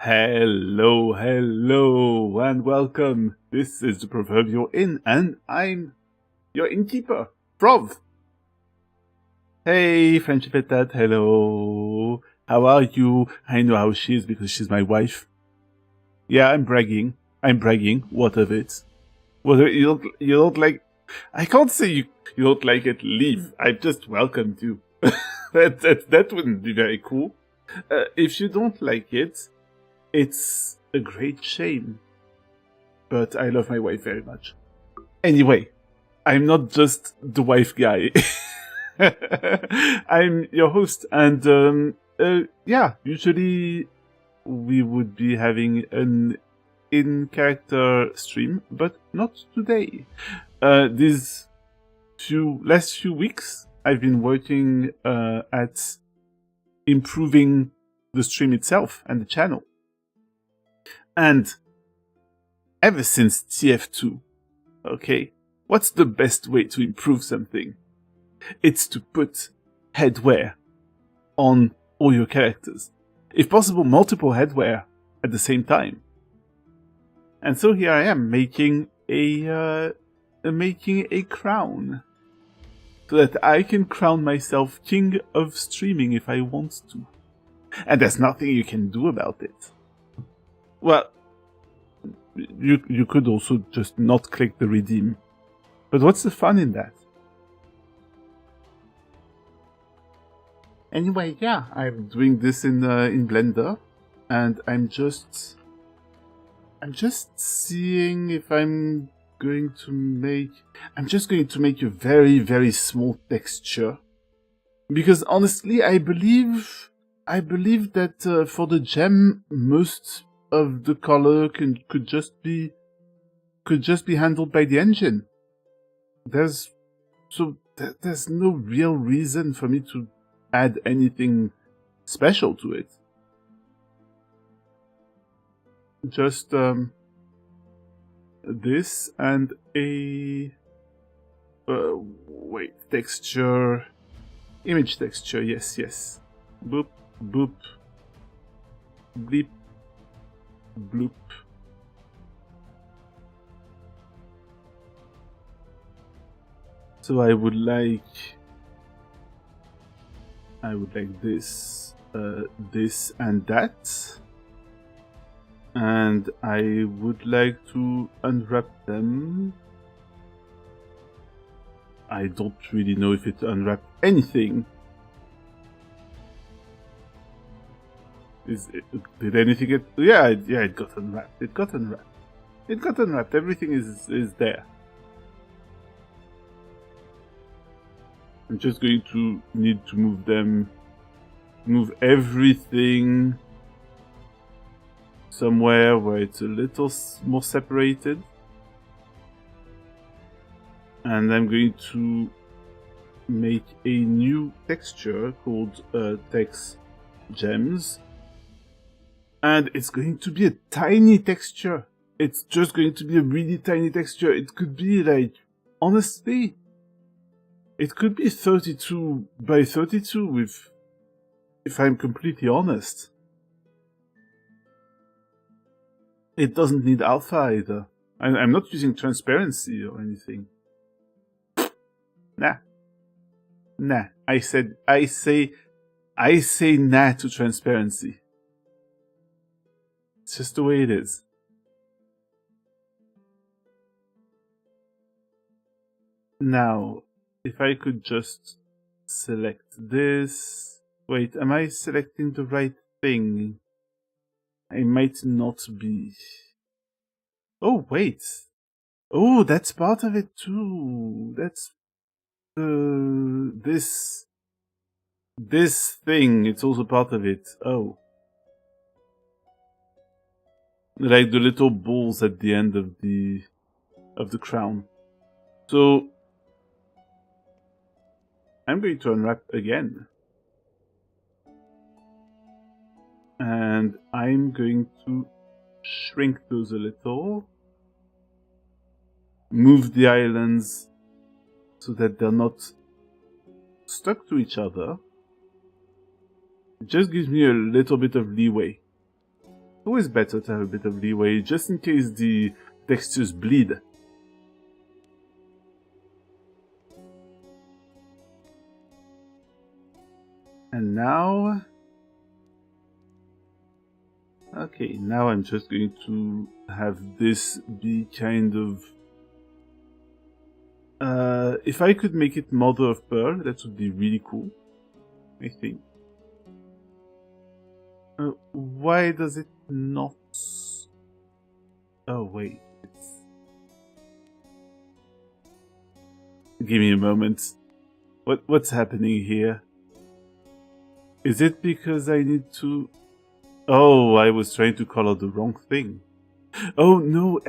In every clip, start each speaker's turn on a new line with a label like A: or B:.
A: Hello, hello, and welcome. This is the Proverbial Inn, and I'm your innkeeper, Prov. Hey, friendship at that, hello. How are you? I know how she is because she's my wife. Yeah, I'm bragging. What of it? What of it? You don't like... I can't say you don't like it, leave. I just welcomed you. that wouldn't be very cool. If you don't like it, it's a great shame. But I love my wife very much. Anyway, I'm not just the wife guy. I'm your host, and yeah, usually we would be having an in-character stream, but not today. These last few weeks, I've been working at improving the stream itself and the channel. And ever since TF2, okay, what's the best way to improve something? It's to put headwear on all your characters. If possible, multiple headwear at the same time. And so here I am making a crown, so that I can crown myself king of streaming if I want to. And there's nothing you can do about it. Well, you could also just not click the redeem. But what's the fun in that? Anyway, yeah, I'm doing this in Blender, and I'm just seeing if I'm just going to make a very, very small texture. Because honestly, I believe that for the gem, most of the color could just be handled by the engine. There's no real reason for me to add anything special to it. Just this and a texture, image texture. Yes. Boop, boop, bleep, bloop. So I would like this, this and that, and I would like to unwrap them. I don't really know if it unwrapped anything. Did anything get... Yeah, it got unwrapped. It got unwrapped. Everything is there. I'm just going to need to move everything somewhere where it's a little more separated. And I'm going to make a new texture called text gems. And it's going to be a tiny texture. It's just going to be a really tiny texture. It could be like, honestly, it could be 32 by 32 if I'm completely honest. It doesn't need alpha either. I'm not using transparency or anything. Nah. I say nah to transparency. It's just the way it is. Now, if I could just select this... Wait, am I selecting the right thing? I might not be. Oh, wait. Oh, that's part of it too. That's... This thing, it's also part of it. Oh. Like the little balls at the end of the crown. So I'm going to unwrap again. And I'm going to shrink those a little. Move the islands so that they're not stuck to each other. It just gives me a little bit of leeway. always better to have a bit of leeway, just in case the textures bleed. And now... Okay, now I'm just going to have this be kind of... if I could make it mother of pearl, that would be really cool, I think. Why does it not... Oh, wait. Give me a moment. What's happening here? Is it because I need to... Oh, I was trying to color the wrong thing. Oh, no,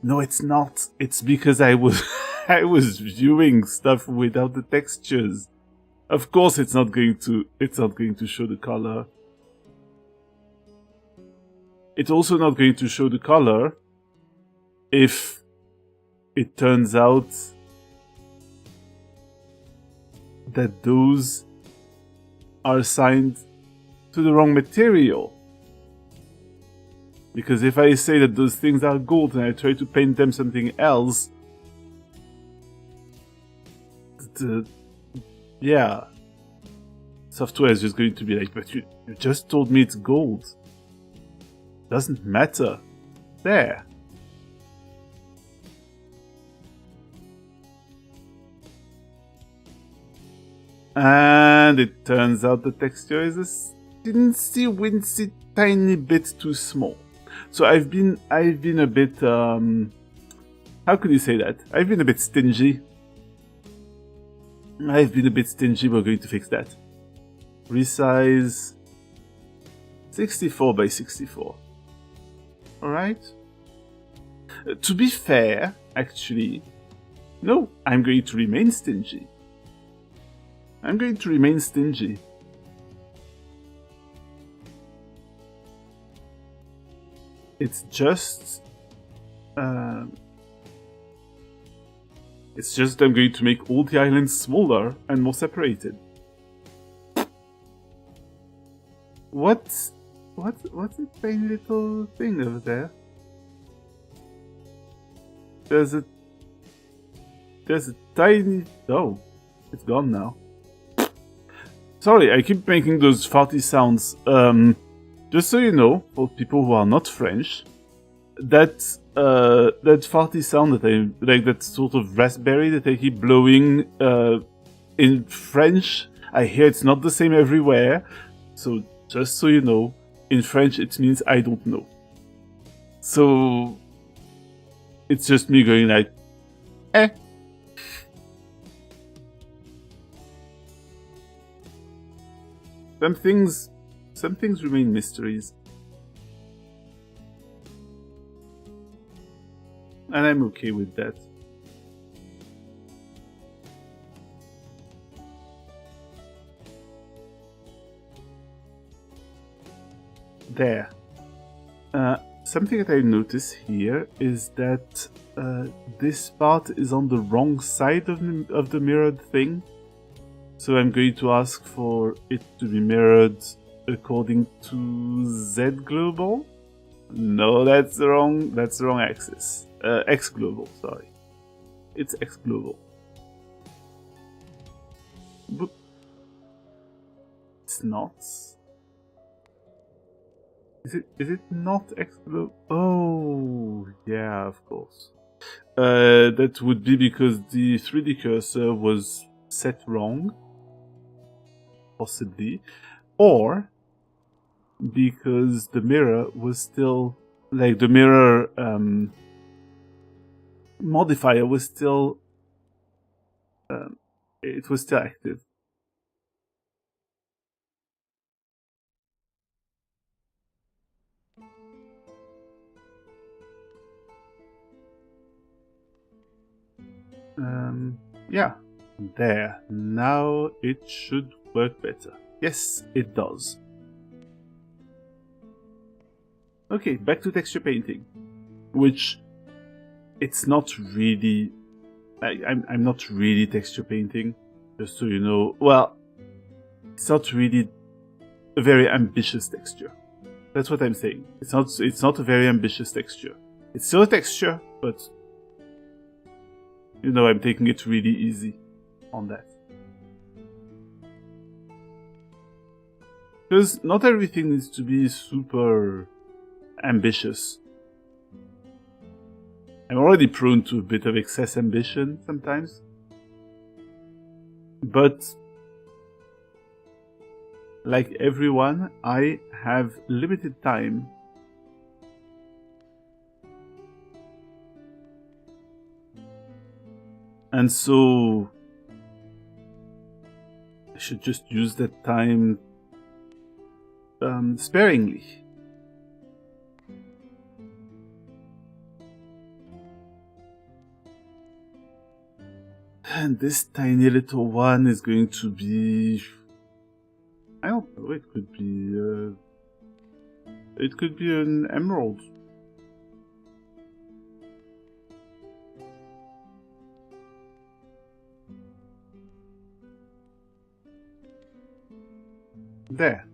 A: no, it's not. It's because I was I was viewing stuff without the textures. Of course it's not going to show the color. It's also not going to show the color if it turns out that those are assigned to the wrong material. Because if I say that those things are gold and I try to paint them something else, yeah, software is just going to be like, but you just told me it's gold. Doesn't matter. There. And it turns out the texture is a teensy wincy tiny bit too small. So I've been a bit how could you say that? I've been a bit stingy. We're going to fix that. Resize 64 by 64. Alright? To be fair, actually, no, I'm going to remain stingy. It's just I'm going to make all the islands smaller and more separated. What's a tiny little thing over there? There's a tiny... Oh, it's gone now. Sorry, I keep making those farty sounds. Just so you know, for people who are not French, that farty sound that I like, that sort of raspberry that I keep blowing in French, I hear it's not the same everywhere. So just so you know, in French it means I don't know. So it's just me going like, eh. Some things remain mysteries. And I'm okay with that. There. Something that I notice here is that this part is on the wrong side of the mirrored thing. So I'm going to ask for it to be mirrored according to Z global. No, that's the wrong axis. X global, sorry. It's X global. But it's not. Is it not X global? Oh, yeah, of course. That would be because the 3D cursor was set wrong. Possibly. Or because the mirror was still, like, the mirror modifier was still it was still active. Yeah, there. Now it should work better. Yes, it does. Okay, back to texture painting, which it's not really. I'm not really texture painting, just so you know. Well, it's not really a very ambitious texture. That's what I'm saying. It's not a very ambitious texture. It's still a texture, but you know, I'm taking it really easy on that. Because not everything needs to be super ambitious. I'm already prone to a bit of excess ambition sometimes. But like everyone, I have limited time. And so I should just use that time sparingly. And this tiny little one is going to be... I don't know, it could be an emerald. There.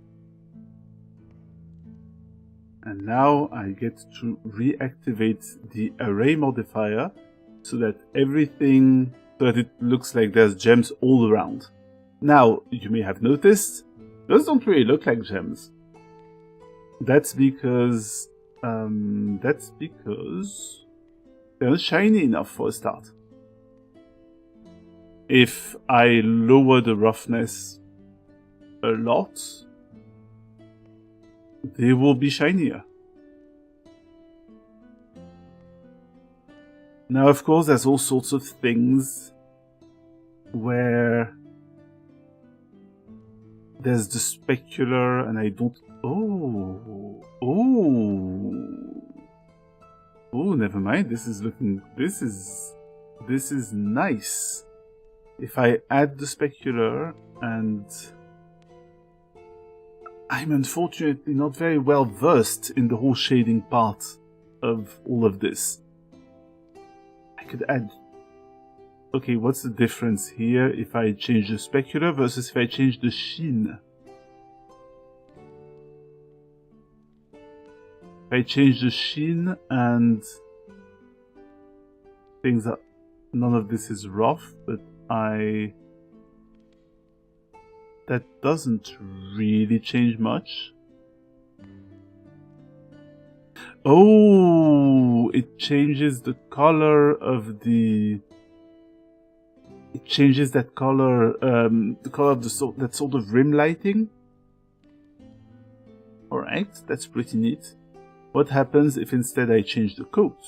A: And now I get to reactivate the array modifier so that it looks like there's gems all around. Now, you may have noticed, those don't really look like gems. That's because they're not shiny enough for a start. If I lower the roughness a lot, they will be shinier. Now, of course, there's all sorts of things where there's the specular and I don't... Oh, never mind. This is nice. If I add the specular, and I'm unfortunately not very well versed in the whole shading part of all of this. I could add... Okay, what's the difference here if I change the specular versus if I change the sheen? If I change the sheen and things that none of this is rough, but that doesn't really change much. Oh, it changes the color of the... It changes that color, the color of that sort of rim lighting. Alright, that's pretty neat. What happens if instead I change the coat?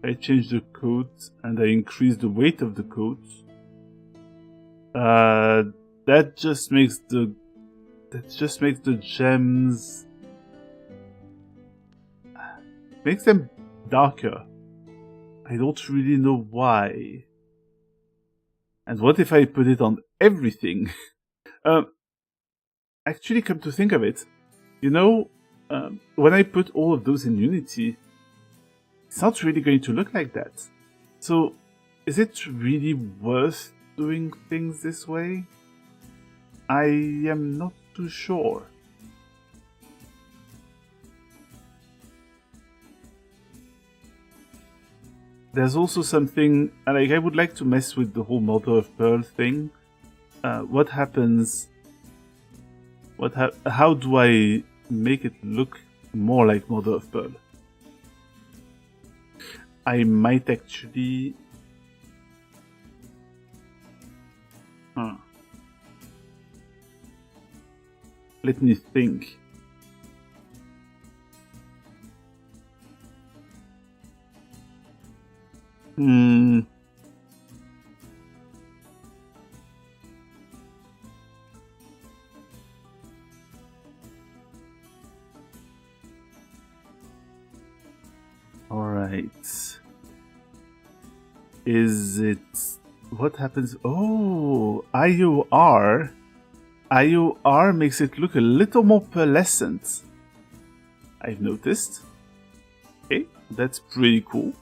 A: I change the coat and I increase the weight of the coat. That just makes the gems, makes them darker. I don't really know why. And what if I put it on everything? Actually, come to think of it, you know, when I put all of those in Unity, it's not really going to look like that. So, is it really worth doing things this way? I am not too sure. There's also something, like, I would like to mess with the whole mother of pearl thing. What happens? How do I make it look more like mother of pearl? I might actually... Let me think. Alright. Is it... What happens? Oh, IOR. IOR makes it look a little more pearlescent, I've noticed. That's pretty cool.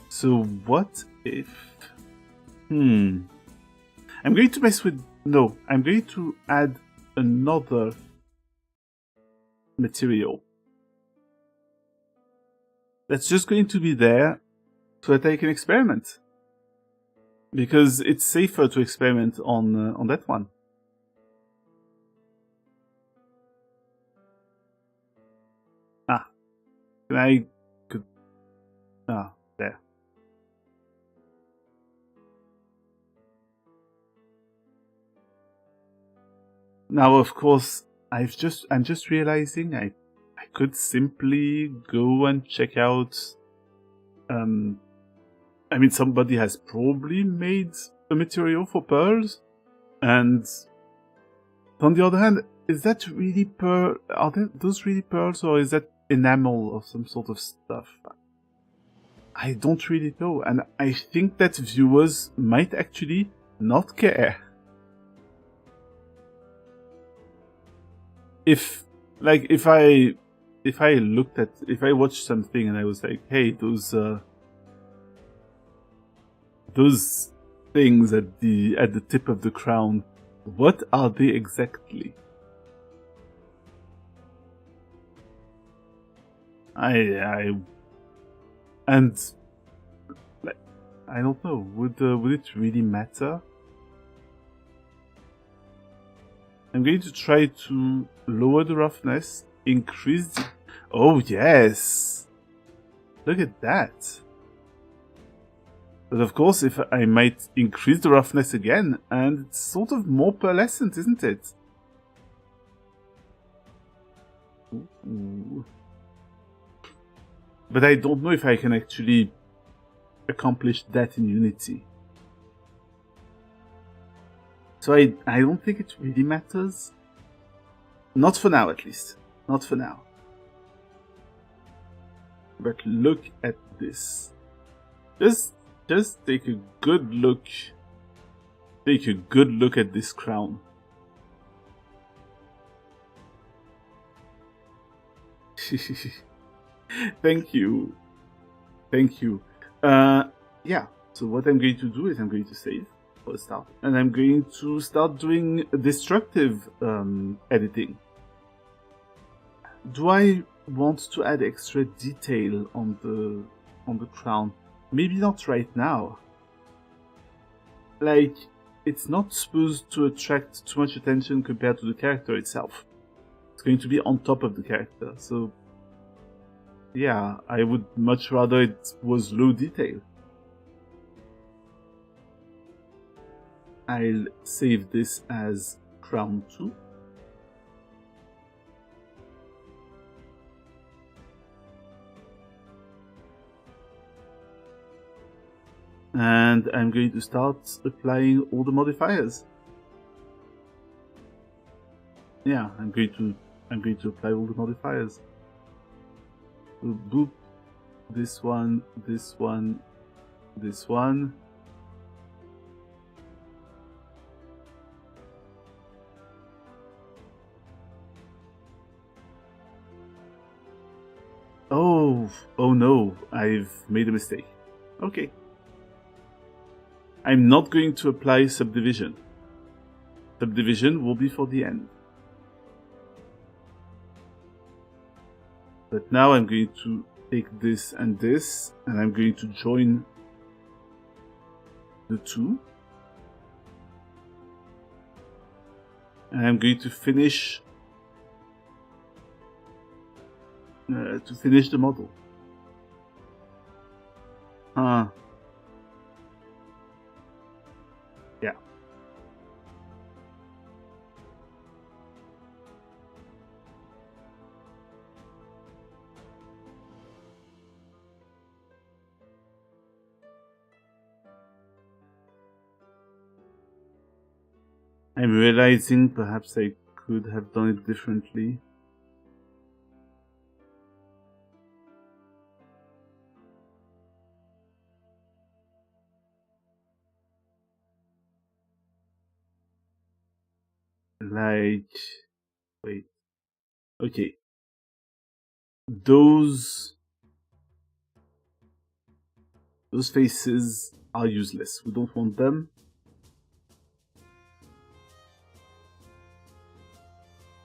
A: So what if... I'm going to mess with... No, I'm going to add another material. That's just going to be there so that I can experiment. Because it's safer to experiment on that one. Can I... there. Now, of course, I'm just realizing I could simply go and check out. I mean, somebody has probably made a material for pearls, and on the other hand, is that really pearl? Are those really pearls, or is that enamel or some sort of stuff? I don't really know, and I think that viewers might actually not care. If I watched something and I was like, hey, those things at the tip of the crown, what are they exactly? I don't know. Would it really matter? I'm going to try to lower the roughness, increase the... Oh, yes! Look at that! But of course, if I might increase the roughness again, and it's sort of more pearlescent, isn't it? Ooh. But I don't know if I can actually accomplish that in Unity. So I don't think it really matters. Not for now, at least. Not for now. But look at this. Just take a good look. Take a good look at this crown. Thank you. Thank you. Yeah. So what I'm going to do is I'm going to save. For a start, and I'm going to start doing destructive editing. Do I want to add extra detail on the crown? Maybe not right now. Like, it's not supposed to attract too much attention compared to the character itself. It's going to be on top of the character, so yeah, I would much rather it was low detail. I'll save this as crown 2. And I'm going to start applying all the modifiers. Yeah, I'm going to apply all the modifiers. So boop, this one, this one, this one. Oh no, I've made a mistake. Okay. I'm not going to apply subdivision. Subdivision will be for the end. But now I'm going to take this, and I'm going to join the two. And I'm going to finish the model. Yeah. I'm realizing perhaps I could have done it differently. like, wait, okay, those faces are useless. We don't want them.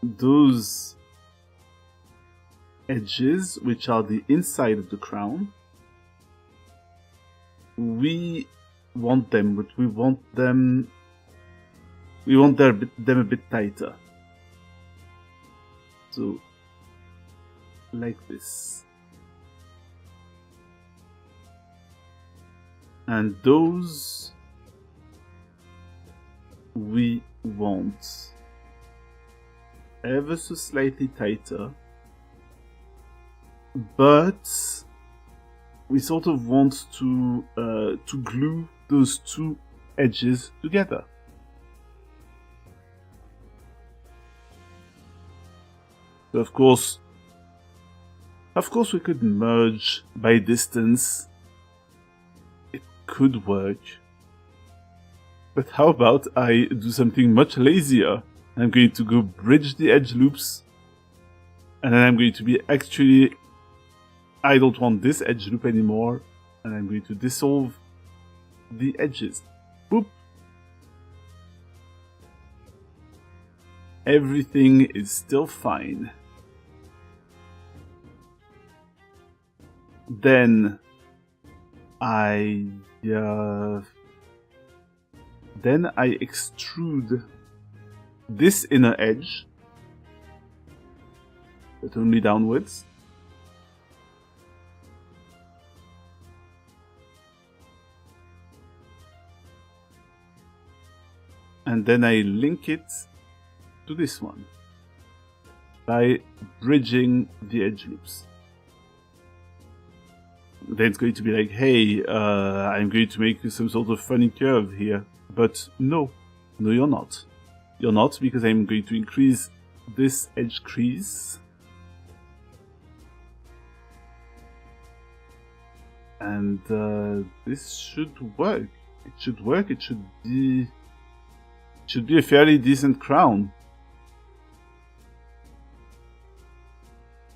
A: Those edges, which are the inside of the crown, we want them, but we want them them a bit tighter. So, like this. And those we want ever so slightly tighter, but we sort of want to glue those two edges together. So of course we could merge by distance. It could work. But how about I do something much lazier? I'm going to go bridge the edge loops, and then I'm going to be actually, I don't want this edge loop anymore, and I'm going to dissolve the edges. Boop. Everything is still fine. Then I extrude this inner edge, but only downwards. And then I link it to this one by bridging the edge loops. Then it's going to be like, hey, I'm going to make some sort of funny curve here. But no, you're not. You're not, because I'm going to increase this edge crease. And this should work. It should work. It should be a fairly decent crown.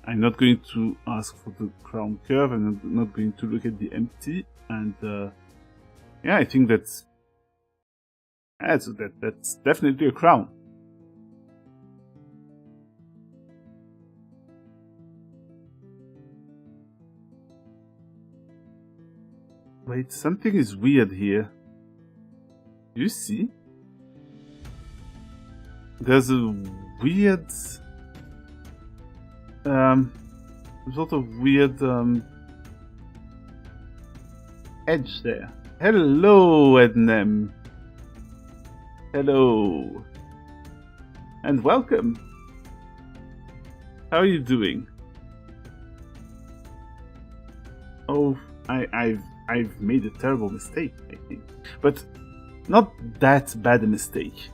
A: I'm not going to ask for the crown curve, and I'm not going to look at the empty. And yeah, I think that's definitely a crown. Wait, something is weird here. You see? There's a weird sort of weird edge there. Hello, Ednem. Hello. And welcome. How are you doing? Oh, I've made a terrible mistake, I think. But not that bad a mistake.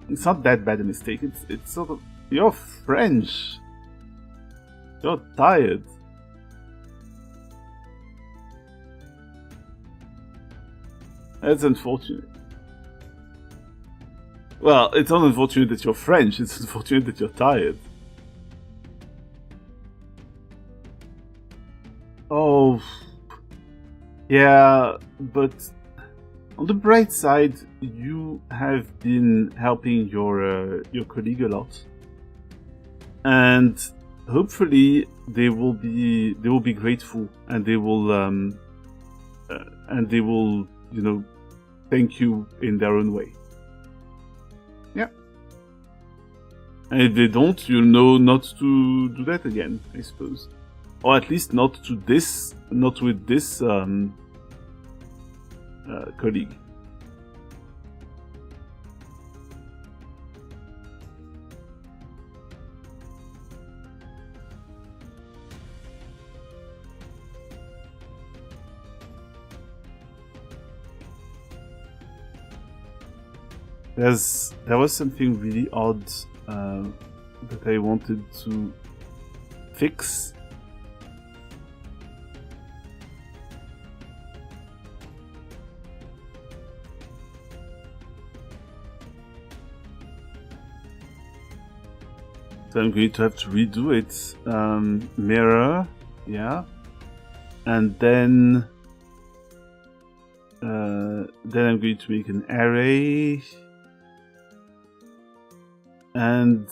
A: It's not that bad a mistake. It's sort of, you're French. You're tired. That's unfortunate. Well, it's not unfortunate that you're French, it's unfortunate that you're tired. Oh, yeah, but on the bright side, you have been helping your colleague a lot, and hopefully they will be grateful, and they will you know, thank you in their own way. Yeah. And if they don't, you'll know not to do that again, I suppose. Or at least not with this colleague. There was something really odd that I wanted to fix. So I'm going to have to redo it. Mirror, yeah. And then I'm going to make an array. And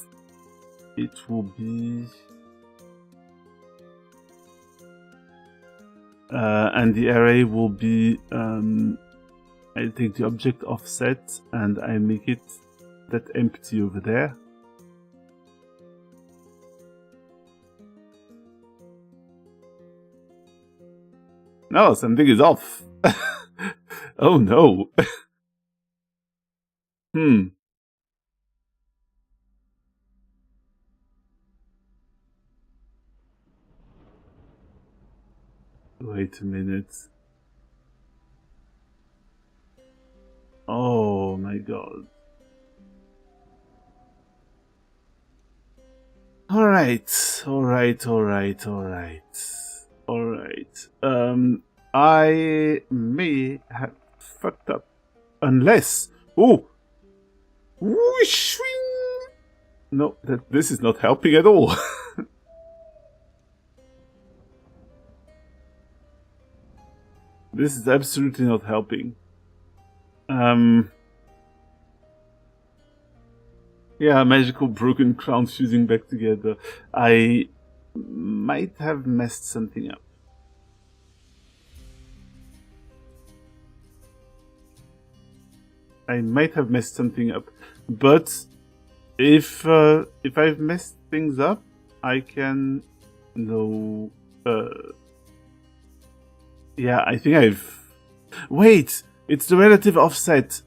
A: it will be... and the array will be... I take the object offset and I make it that empty over there. No, something is off. Oh no. Wait a minute. Oh my god. Alright. I may have fucked up. Unless... Oh! Whoosh! No, this is not helping at all. This is absolutely not helping. Yeah, magical broken crown fusing back together. I might have messed something up. But if I've messed things up, I can know. Yeah, I think I've. Wait, it's the relative offset.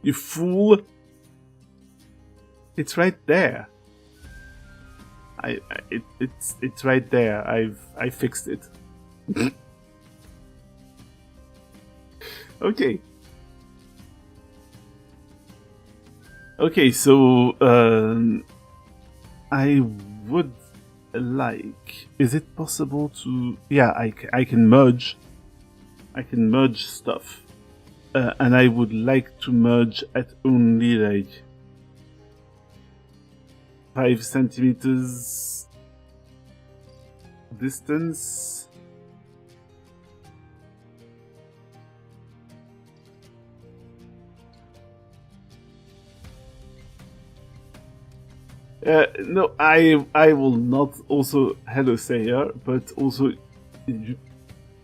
A: You fool! It's right there. It's right there. I fixed it. Okay. Okay, so I would like. Is it possible to? Yeah, I can merge. I can merge stuff, and I would like to merge at only like 5 centimeters distance. No, I will not also hello Sayer, but also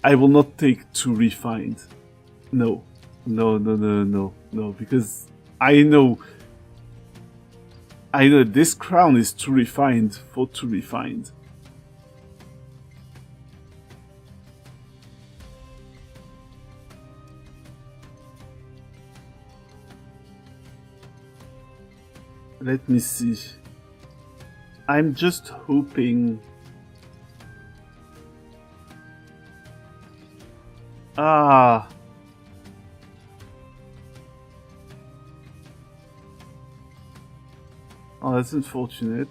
A: I will not take too refined. No, because I know this crown is too refined for too refined. Let me see. I'm just hoping. Ah. Oh, that's unfortunate.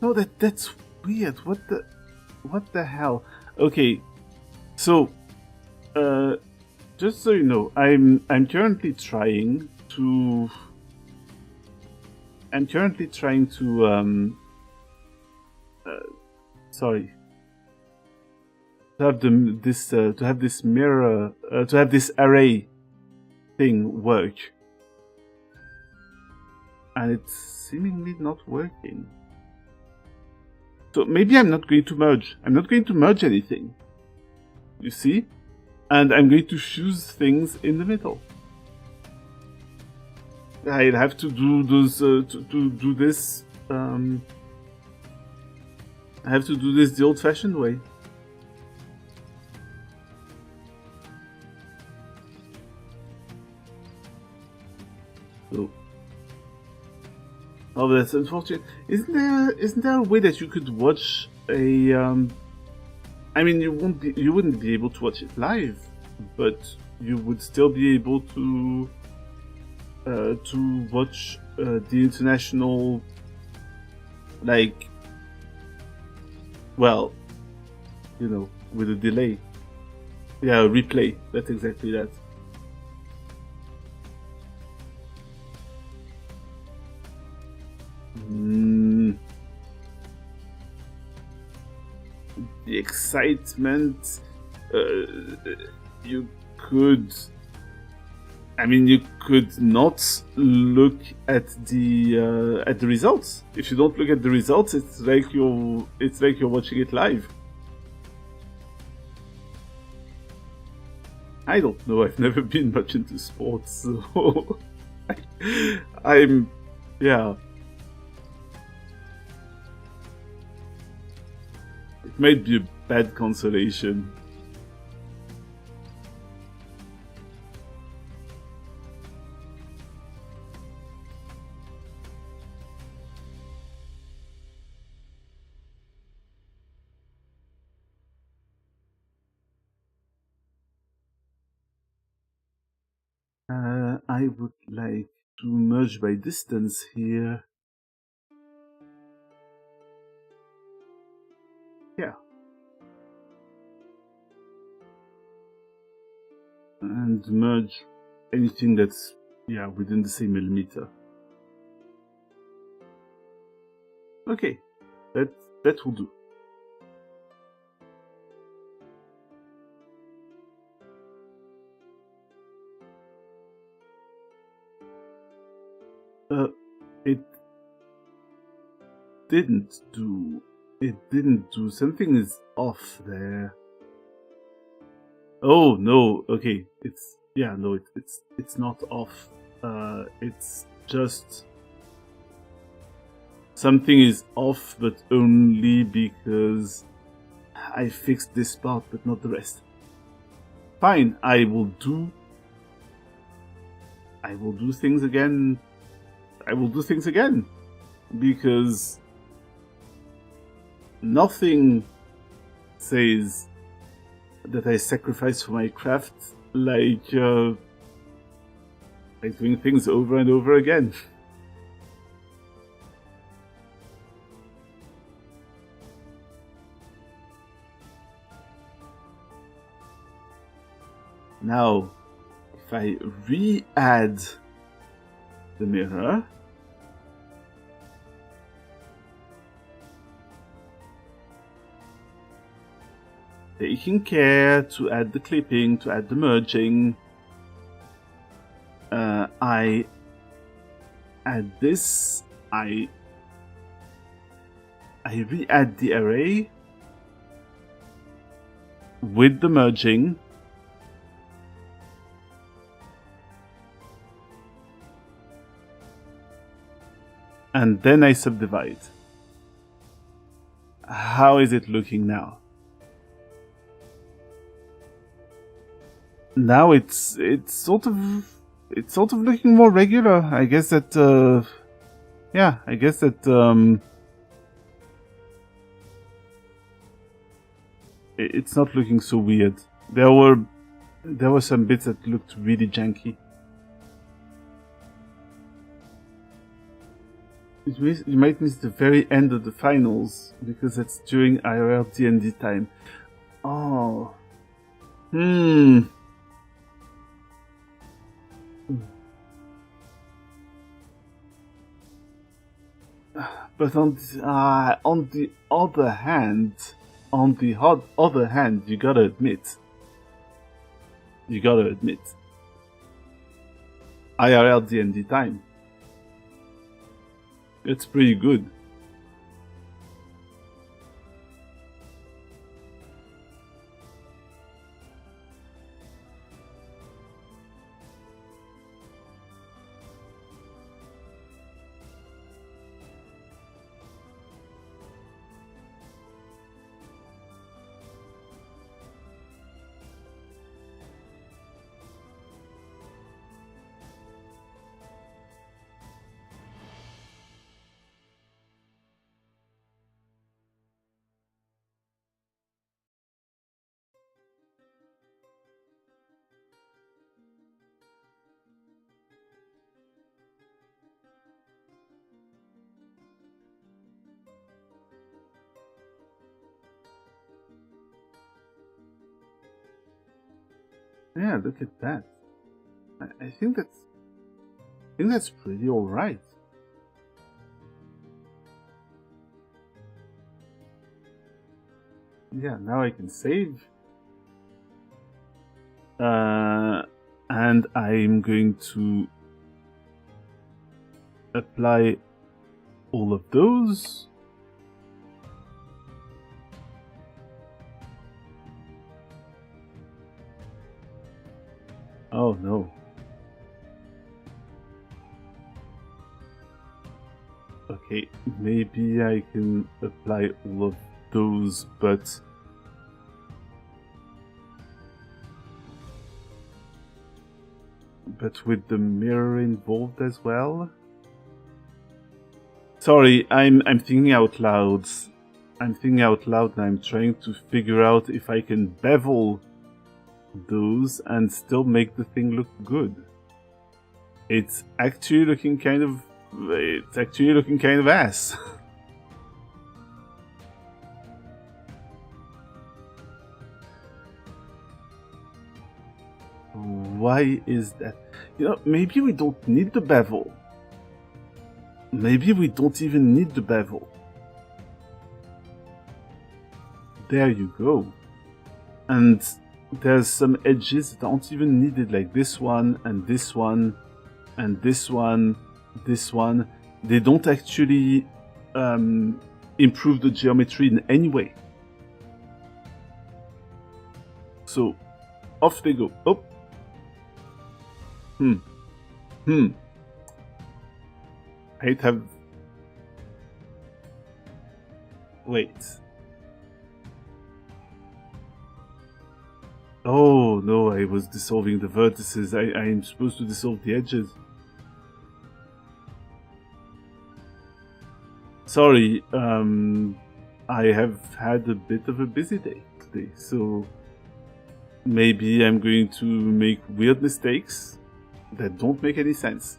A: No, that's weird. What the hell? Okay. So, just so you know, I'm currently trying to sorry, to have this mirror, to have this array thing work, and it's seemingly not working. So maybe I'm not going to merge. I'm not going to merge anything. You see? And I'm going to fuse things in the middle. I'll have to do those, to do this, I have to do this the old-fashioned way. So. Oh, that's unfortunate. Isn't there a way that you could watch a, I mean, you wouldn't be able to watch it live, but you would still be able to watch the international, like, well, you know, with a delay. Yeah, replay. That's exactly that. The excitement, you could. I mean, you could not look at the results. If you don't look at the results, it's like you're watching it live. I don't know. I've never been much into sports, so I'm, yeah. It might be a bad consolation. I would like to merge by distance here. Yeah. And merge anything that's, yeah, within the same millimeter. Okay, that will do. It didn't do. It didn't do. Something is off there. Oh no. Okay. It's, yeah. No. It's not off. It's just something is off, but only because I fixed this part, but not the rest. Fine. I will do things again. I will do things again because nothing says that I sacrifice for my craft like doing things over and over again. Now, if I re-add the mirror, taking care to add the clipping, to add the merging, I add this, I re-add the array with the merging, and then I subdivide. How is it looking now? Now it's sort of looking more regular. I guess that yeah, I guess that it's not looking so weird. There were some bits that looked really janky. You might miss the very end of the finals because it's during IRL D&D time. Oh. But on the other hand, you gotta admit, IRL D&D time. It's pretty good. Yeah, look at that. I think that's pretty alright. Yeah, now I can save. And I'm going to apply all of those. Oh no. Okay, maybe I can apply all of those, but with the mirror involved as well. Sorry, I'm thinking out loud. I'm thinking out loud and I'm trying to figure out if I can bevel those and still make the thing look good. It's actually looking kind of ass. Why is that? You know, maybe we don't need the bevel. Maybe we don't even need the bevel. There you go. And there's some edges that aren't even needed, like this one and this one and this one, this one. They don't actually improve the geometry in any way. So off they go. Oh. I'd have... Wait. Oh no, I was dissolving the vertices. I'm supposed to dissolve the edges. Sorry, I have had a bit of a busy day today, so maybe I'm going to make weird mistakes that don't make any sense.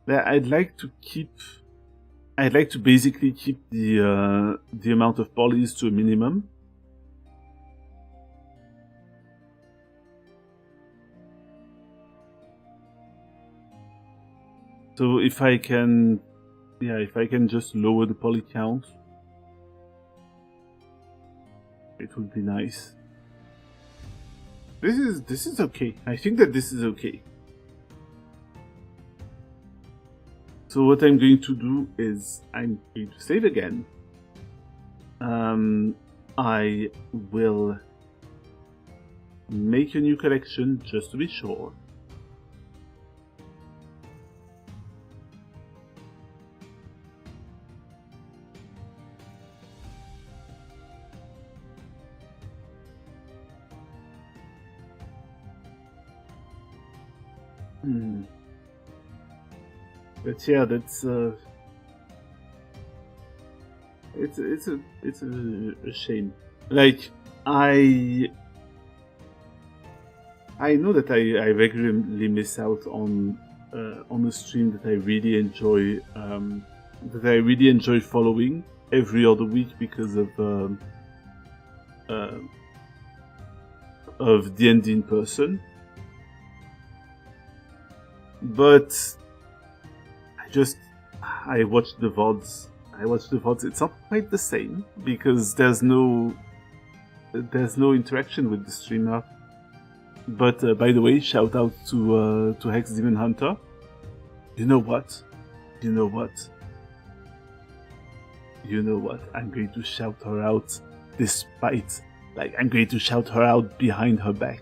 A: I'd like to basically keep the amount of polys to a minimum. So if I can just lower the poly count, it would be nice. This is okay. I think that this is okay. So what I'm going to do is I'm going to save again. I will make a new collection just to be sure. But yeah, that's it's a shame. Like I know that I regularly miss out on a stream that I really enjoy following every other week because of D&D in person. But I watch the VODs. It's not quite the same because there's no interaction with the streamer. But by the way, shout out to Hex Demon Hunter. You know what? I'm going to shout her out despite, like, I'm going to shout her out behind her back.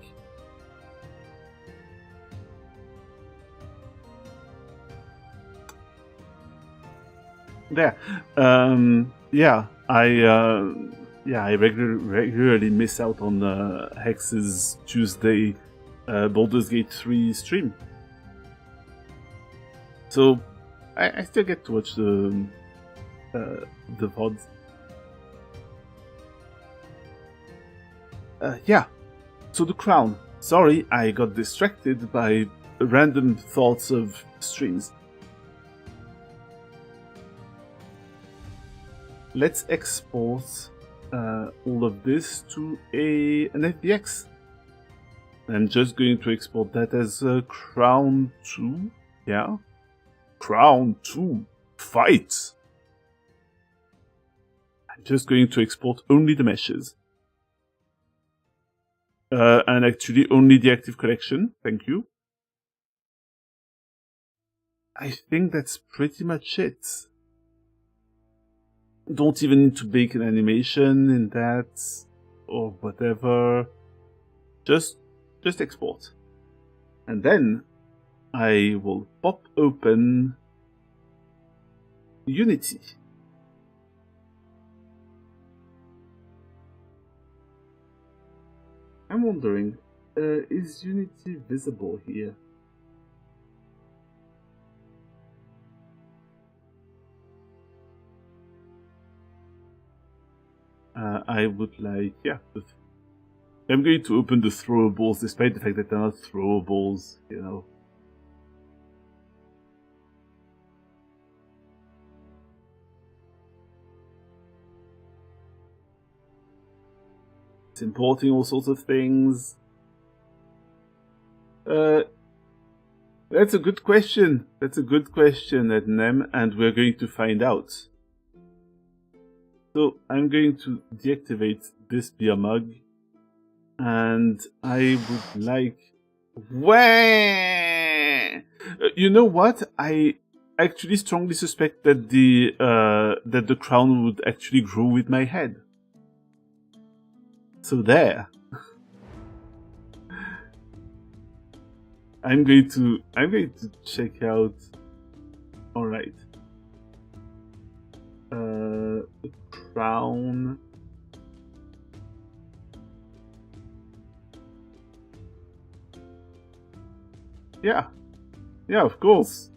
A: There. I regularly miss out on Hex's Tuesday Baldur's Gate 3 stream. So I still get to watch the VODs. Yeah, so the crown. Sorry, I got distracted by random thoughts of streams. Let's export all of this to an FBX. I'm just going to export that as crown 2. Yeah. Crown 2. Fight! I'm just going to export only the meshes. And actually only the active collection. Thank you. I think that's pretty much it. Don't even need to bake an animation in that or whatever. Just export. And then I will pop open Unity. I'm wondering, is Unity visible here? I would like, yeah. I'm going to open the throwables, despite the fact that they're not throwables, you know. It's importing all sorts of things. That's a good question. That's a good question, Ednem, and we're going to find out. So I'm going to deactivate this beer mug, and I would like. You know what? I actually strongly suspect that the crown would actually grow with my head. So there. I'm going to check out. All right. The crown. Yeah, of course,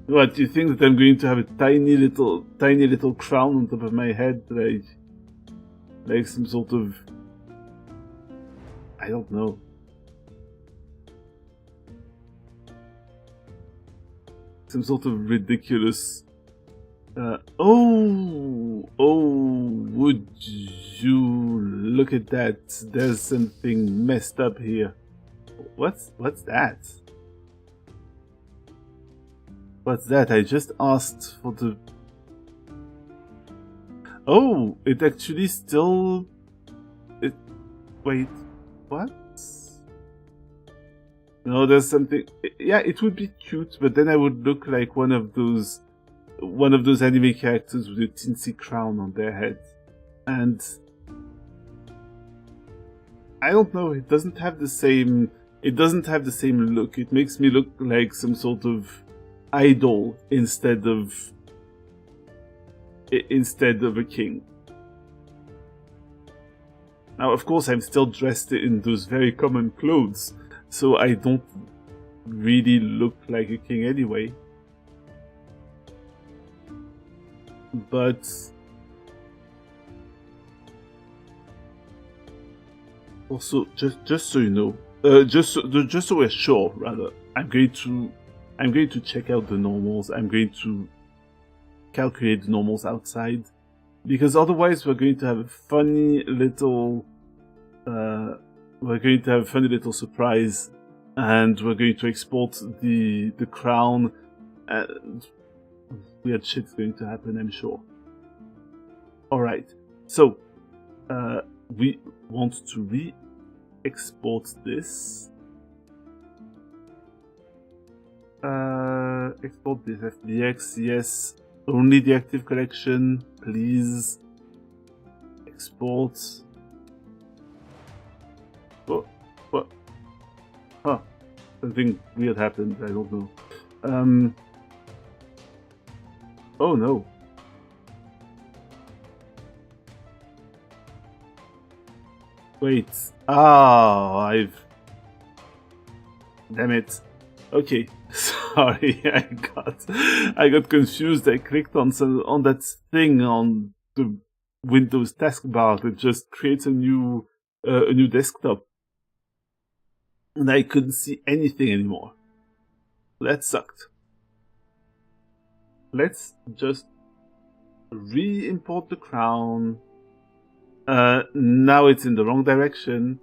A: What, do you think that I'm going to have a tiny little crown on top of my head, like some sort of, I don't know. Some sort of ridiculous. Would you look at that? There's something messed up here. What's that? What's that? I just asked for the... Oh, it actually still... Wait, what? No, there's something... Yeah, it would be cute, but then I would look like one of those anime characters with a tinsy crown on their head. And... I don't know, it doesn't have the same look. It makes me look like some sort of idol instead of a king. Now, of course, I'm still dressed in those very common clothes, so I don't really look like a king anyway. But also, just so you know, just so we're sure, rather, I'm going to check out the normals. I'm going to calculate the normals outside, because otherwise we're going to have a funny little surprise, and we're going to export the crown, and weird shit's going to happen, I'm sure. Alright, so we want to re-export this. Export this FBX, yes. Only the active collection, please. Export. What? Huh. Something weird happened, I don't know. Oh no. Wait. Damn it. Okay. Sorry, I got confused. I clicked on that thing on the Windows taskbar that just creates a new desktop, and I couldn't see anything anymore. That sucked. Let's just re-import the crown. Now it's in the wrong direction.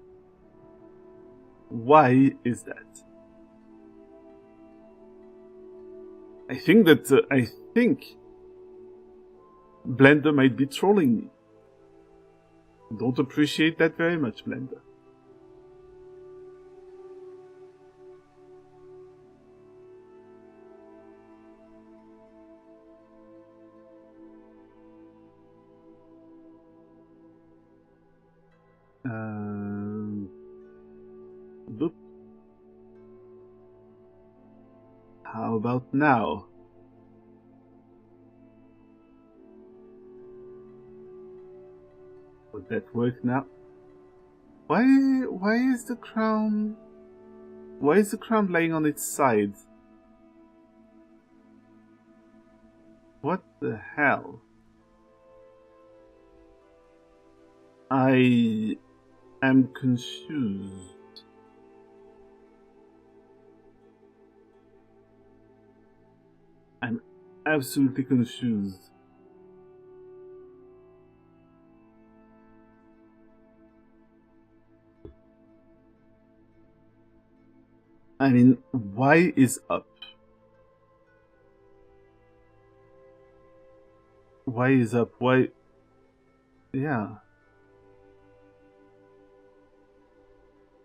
A: Why is that? I think Blender might be trolling me. Don't appreciate that very much, Blender. Look. How about now? Would that work now? Why is the crown laying on its side? What the hell? I am confused. I'm absolutely confused. I mean, why is up? Why is up? Why? Yeah.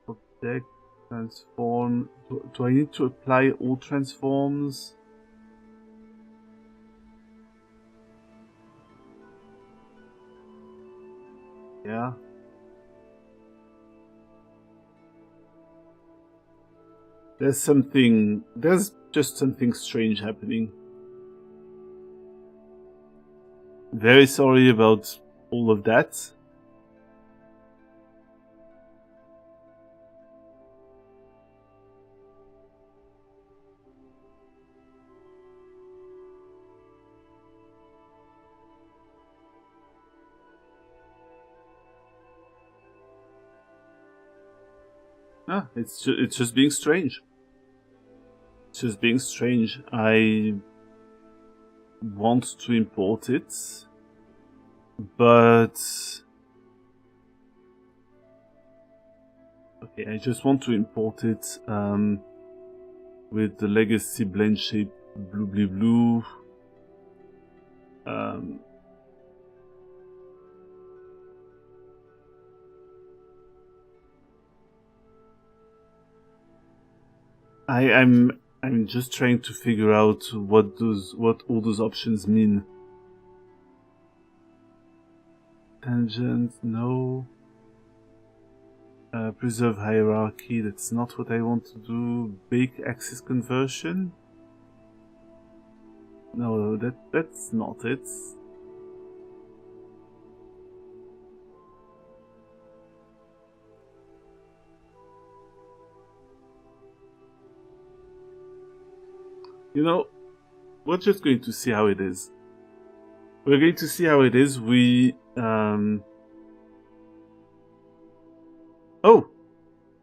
A: Object, transform. Do I need to apply all transforms? Yeah. There's just something strange happening. Very sorry about all of that. It's just being strange. It's just being strange. I want to import it, but okay, I just want to import it with the legacy blend shape blue. I'm just trying to figure out what all those options mean. Tangent, no. Preserve hierarchy, that's not what I want to do. Bake axis conversion? No, that's not it. You know, we're just going to see how it is. We're going to see how it is. Oh!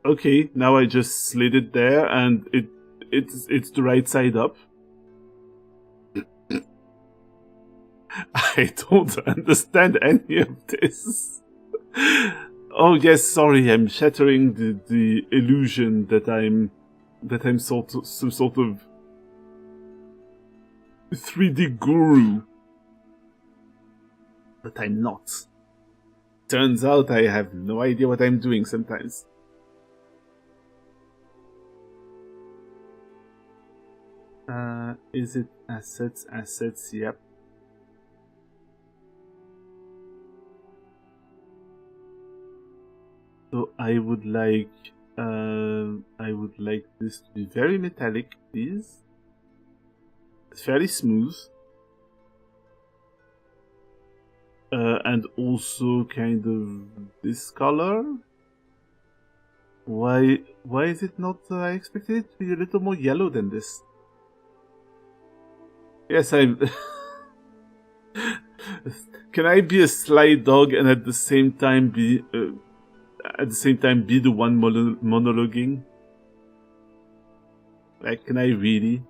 A: Okay, now I just slid it there and it's the right side up. I don't understand any of this. Oh yes, sorry, I'm shattering the illusion that I'm some sort of 3D guru. But I'm not. Turns out I have no idea what I'm doing sometimes. Is it assets? Assets, yep. So I would like this to be very metallic, please. It's fairly smooth. And also kind of this color. Why is it not? I expected it to be a little more yellow than this. Yes, I'm. Can I be a sly dog and at the same time be the one monologuing? Like, can I really?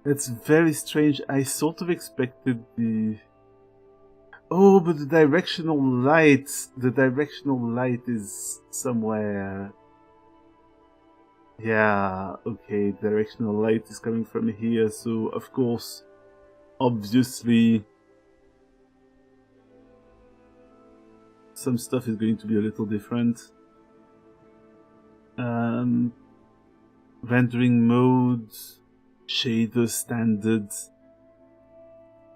A: That's very strange. I sort of expected the... Oh, but the directional light is somewhere... Yeah, okay, directional light is coming from here, so of course, obviously, some stuff is going to be a little different. Rendering modes, shader standard.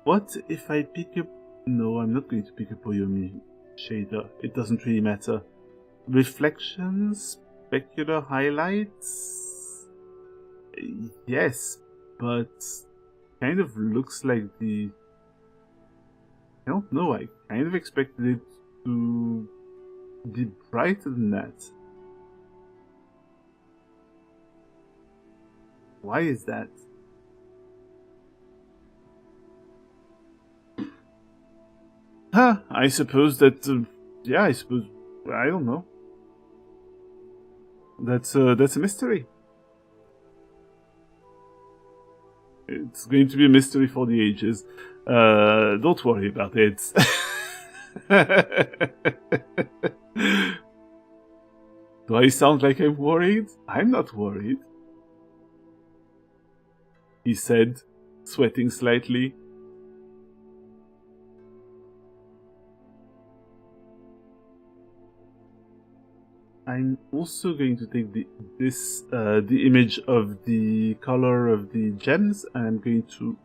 A: What if I pick up... No, I'm not going to pick up Oyomi shader. It doesn't really matter. Reflections, specular highlights. Yes, but kind of looks like the... I don't know, I kind of expected it to be brighter than that. Why is that? Huh, I suppose that... yeah, I suppose... I don't know. That's a mystery. It's going to be a mystery for the ages. Don't worry about it. Do I sound like I'm worried? I'm not worried, he said, sweating slightly. I'm also going to take the image of the color of the gems, and I'm going to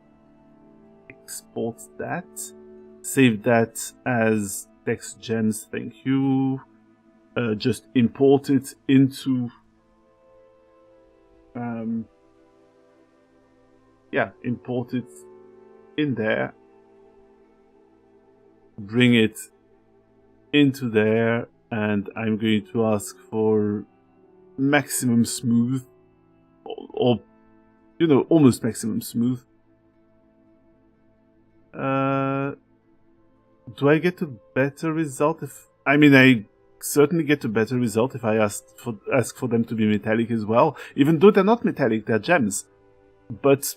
A: export that, save that as text gems. Thank you. Just import it into import it in there, bring it into there, and I'm going to ask for maximum smooth, or you know, almost maximum smooth. Do I get a better result if... I mean, I certainly get a better result if I ask for them to be metallic as well, even though they're not metallic, they're gems. But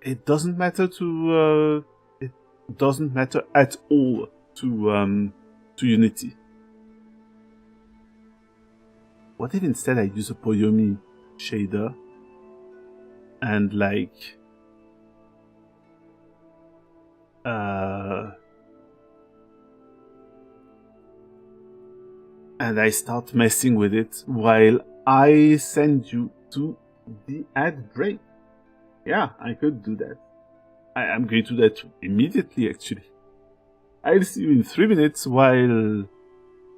A: it doesn't matter to it doesn't matter at all to Unity. What if instead I use a Poyomi shader and like and I start messing with it while I send you to the ad break? Yeah, I could do that. I'm going to do that immediately, actually. I'll see you in 3 minutes while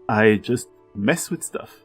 A: I just mess with stuff.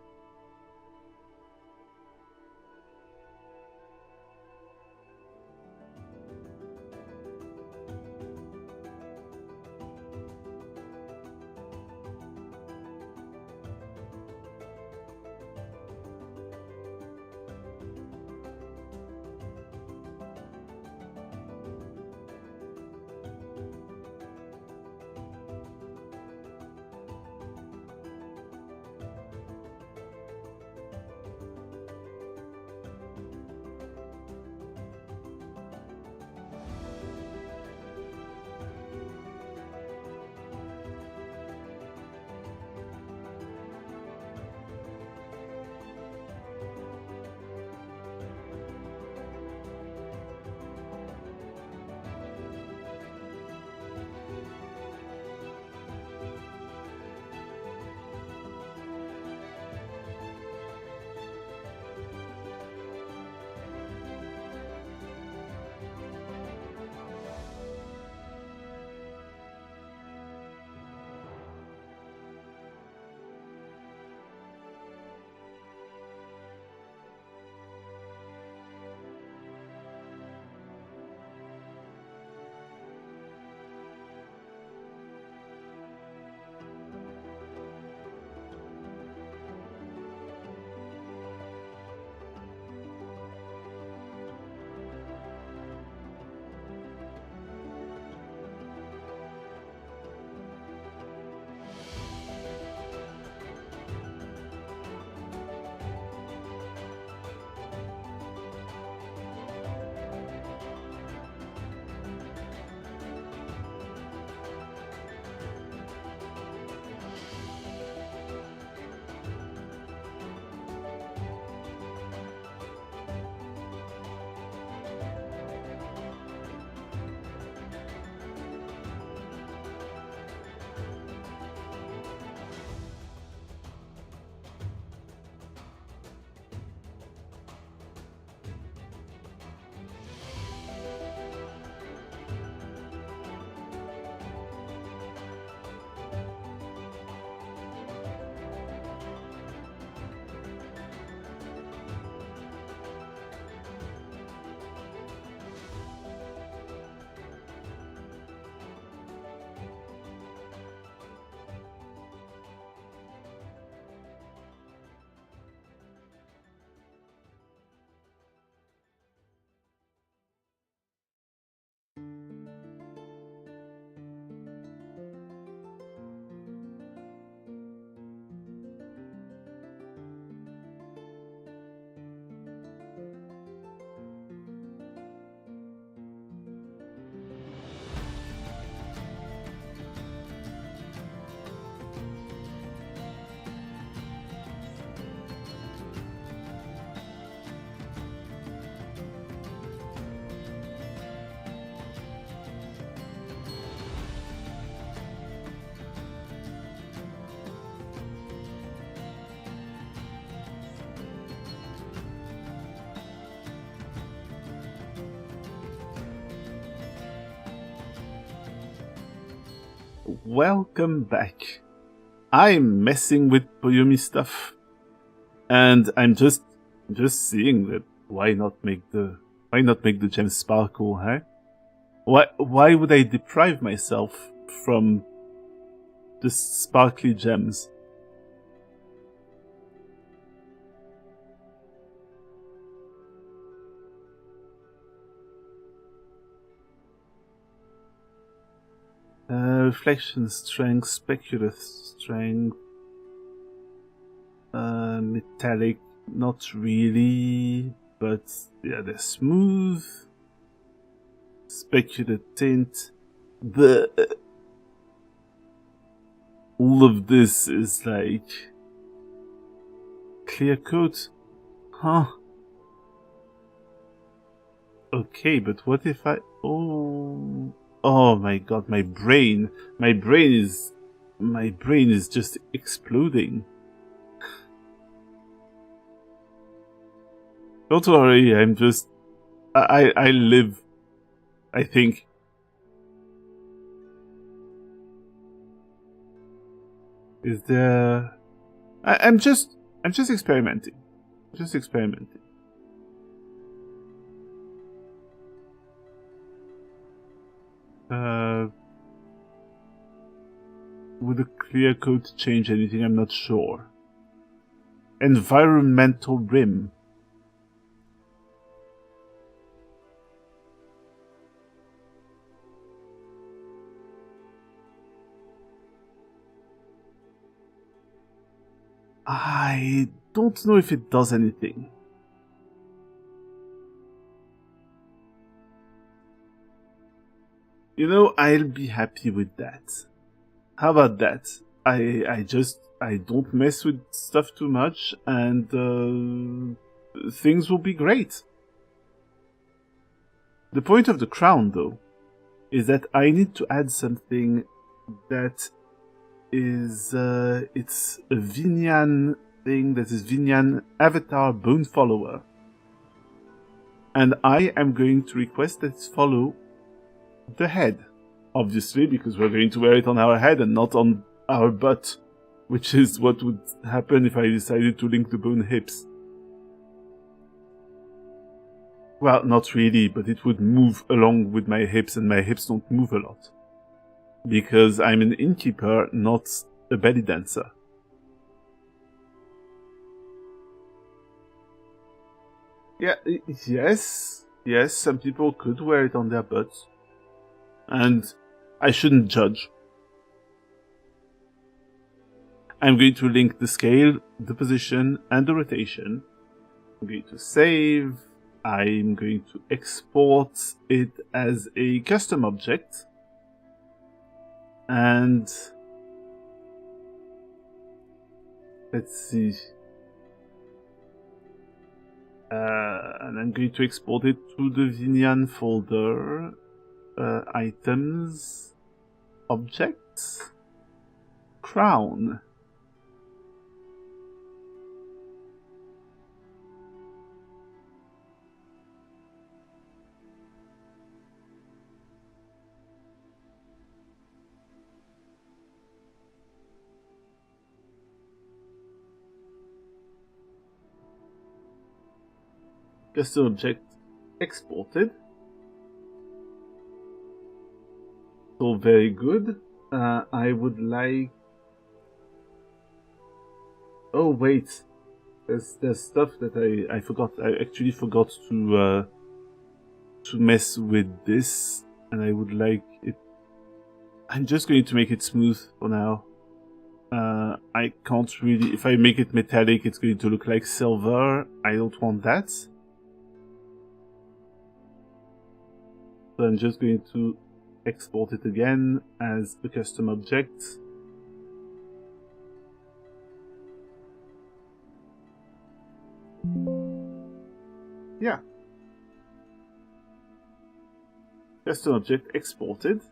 A: welcome back. I'm messing with Poyomi stuff, and I'm just seeing that why not make the gems sparkle, huh? Why would I deprive myself from the sparkly gems? Reflection strength, speculative strength, metallic, not really, but yeah, they're smooth. Speculative tint. All of this is like clear coat, huh? Okay, but what if I? Oh my god, my brain is just exploding. Don't worry, I'm just, I live, I think. Is there, I'm just experimenting. Just experimenting. Would a clear coat change anything? I'm not sure. Environmental rim. I don't know if it does anything. You know, I'll be happy with that. How about that? I don't mess with stuff too much, and things will be great. The point of the crown, though, is that I need to add something that is it's a Vinyan thing that is Vinyan Avatar Bone Follower, and I am going to request that it follow the head. Obviously, because we're going to wear it on our head and not on our butt, which is what would happen if I decided to link the bone hips. Well, not really, but it would move along with my hips, and my hips don't move a lot. Because I'm an innkeeper, not a belly dancer. Yeah, yes, some people could wear it on their butts. And I shouldn't judge. I'm going to link the scale, the position, and the rotation. I'm going to save. I'm going to export it as a custom object. And let's see. And I'm going to export it to the Vinyan folder. Items, objects, crown. Custom object exported. So very good. I would like. Oh wait, there's stuff that I forgot. I actually forgot to mess with this, and I would like it. I'm just going to make it smooth for now. I can't really. If I make it metallic, it's going to look like silver. I don't want that. So I'm just going to export it again as a custom object. Yeah. Custom object exported.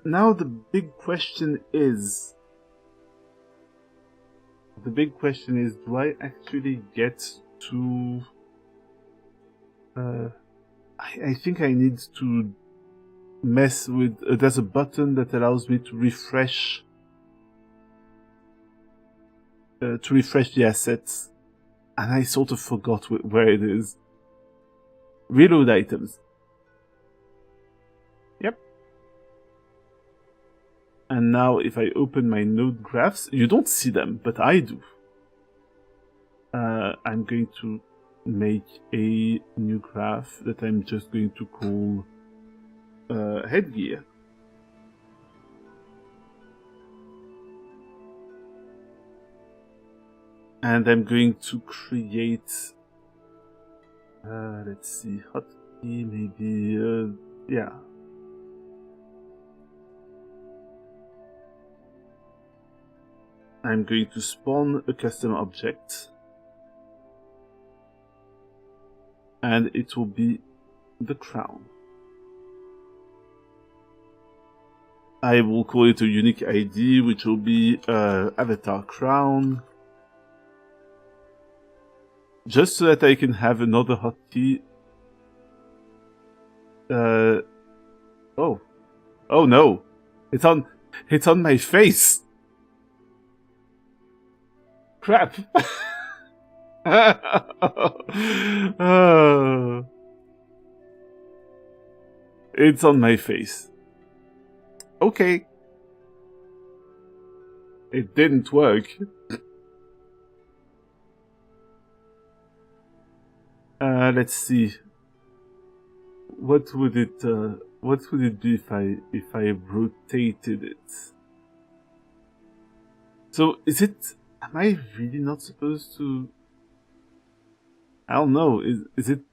A: Now the big question is... do I actually get to... I think I need to mess with... there's a button that allows me to refresh the assets, and I sort of forgot where it is. Reload items. Yep. And now if I open my node graphs, you don't see them, but I do. I'm going to make a new graph that I'm just going to call Headgear. And I'm going to create, let's see, hotkey, maybe, yeah. I'm going to spawn a custom object. And it will be the crown. I will call it a unique ID, which will be avatar crown. Just so that I can have another hotkey. Oh no! It's on my face. Crap. It's on my face. Okay. It didn't work. Let's see. What would it be if I rotated it? So am I really not supposed to? I don't know. Is it?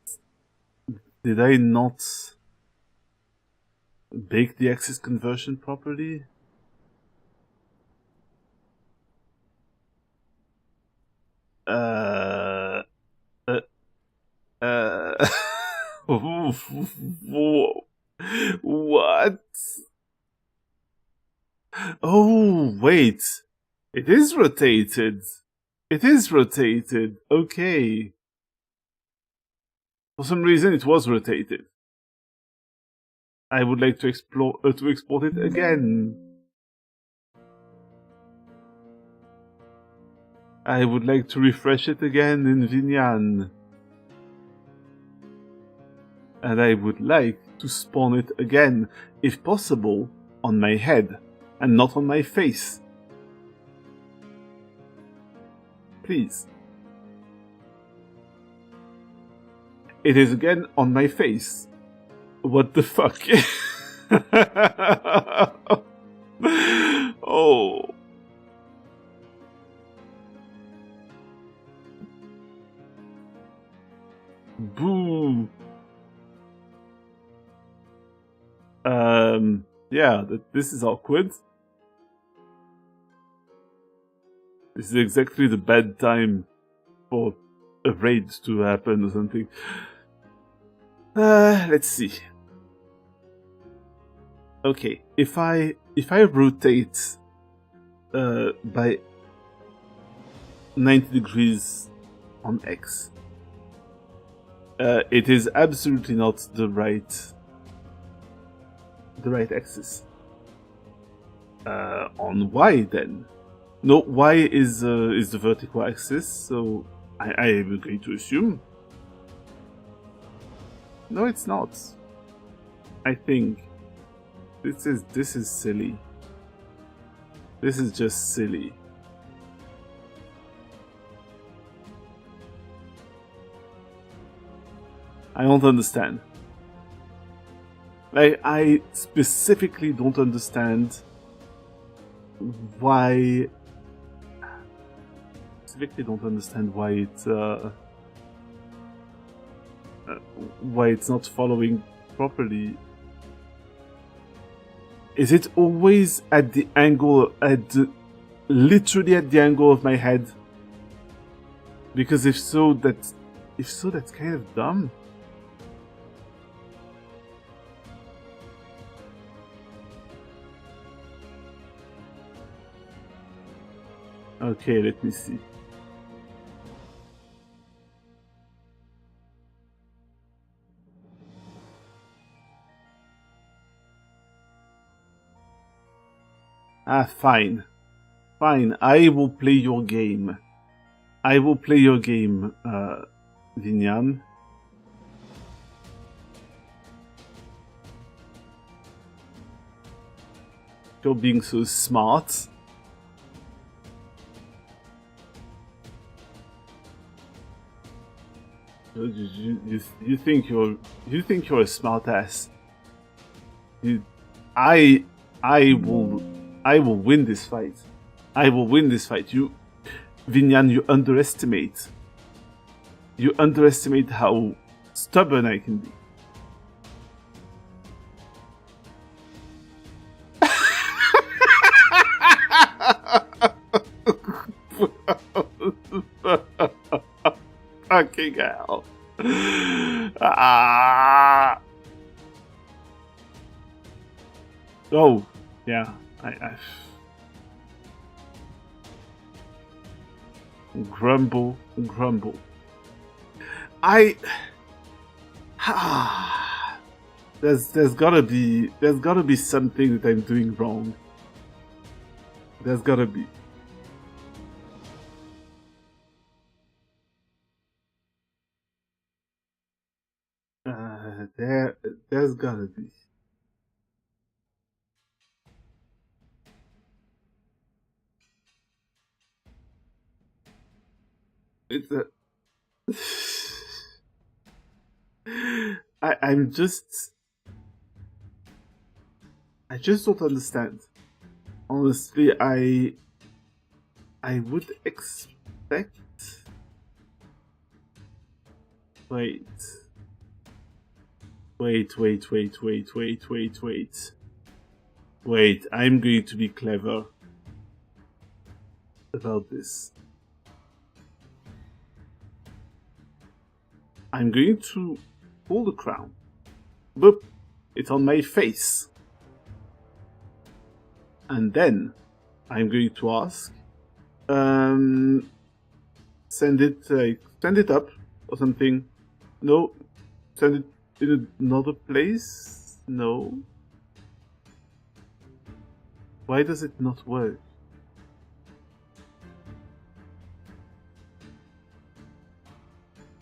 A: Did I not bake the axis conversion properly? What? Oh, wait. It is rotated. It is rotated. Okay. For some reason, it was rotated. I would like to export it again. I would like to refresh it again in Vinyan. And I would like to spawn it again, if possible, on my head, and not on my face. Please. It is again on my face. What the fuck? Oh. Boo. Yeah, this is awkward. This is exactly the bad time for a raid to happen or something. Let's see. Okay, if I rotate by 90 degrees on X, it is absolutely not the right axis. On Y then. No, Y is the vertical axis, so I am going to assume. No, it's not. I think this is silly. This is just silly. I don't understand. I specifically don't understand why. Why it's not following properly. Is it always at the angle, literally at the angle of my head? Because if so, that's kind of dumb. Okay, let me see. Fine. Fine, I will play your game. I will play your game, Vinyan. You're being so smart. You think you're a smart ass. I will win this fight. I will win this fight. Vinyan, you underestimate. You underestimate how stubborn I can be. Fucking hell. Oh, yeah. I grumble. There's gotta be something that I'm doing wrong. There's gotta be. There's gotta be. It's a. I just don't understand. Honestly, I would expect. Wait, I'm going to be clever about this. I'm going to pull the crown. Boop! It's on my face. And then I'm going to ask, send it up or something. No, send it in another place. No. Why does it not work?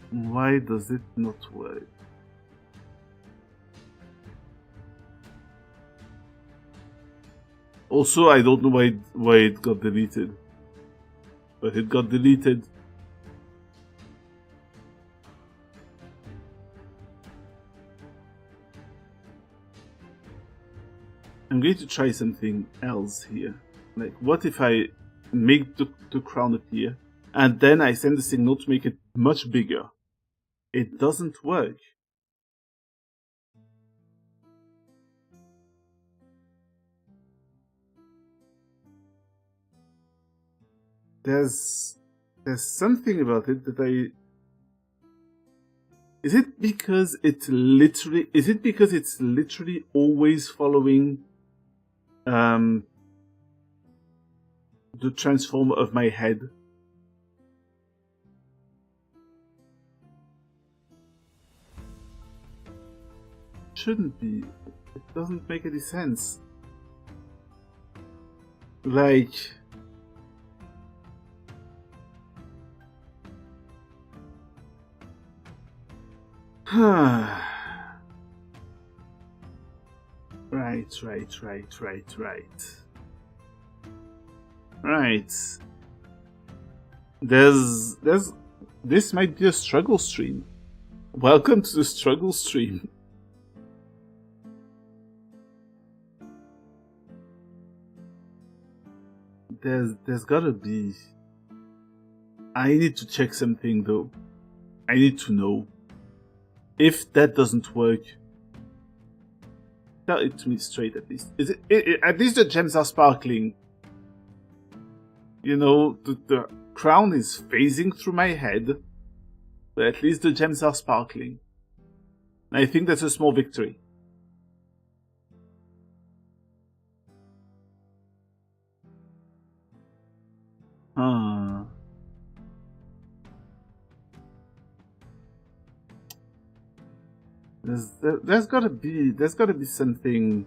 A: Why does it not work? Also, I don't know why it got deleted. But it got deleted. I'm going to try something else here. Like, what if I make the crown appear, and then I send a signal to make it much bigger? It doesn't work. There's something about it that I... Is it because it's literally always following the transform of my head? Shouldn't be. It doesn't make any sense. Like... Right. This might be a struggle stream. Welcome to the struggle stream. There's gotta be... I need to check something though. I need to know. If that doesn't work, tell it to me straight at least. Is it at least the gems are sparkling? You know, the crown is phasing through my head, but at least the gems are sparkling. I think that's a small victory. There's gotta be something.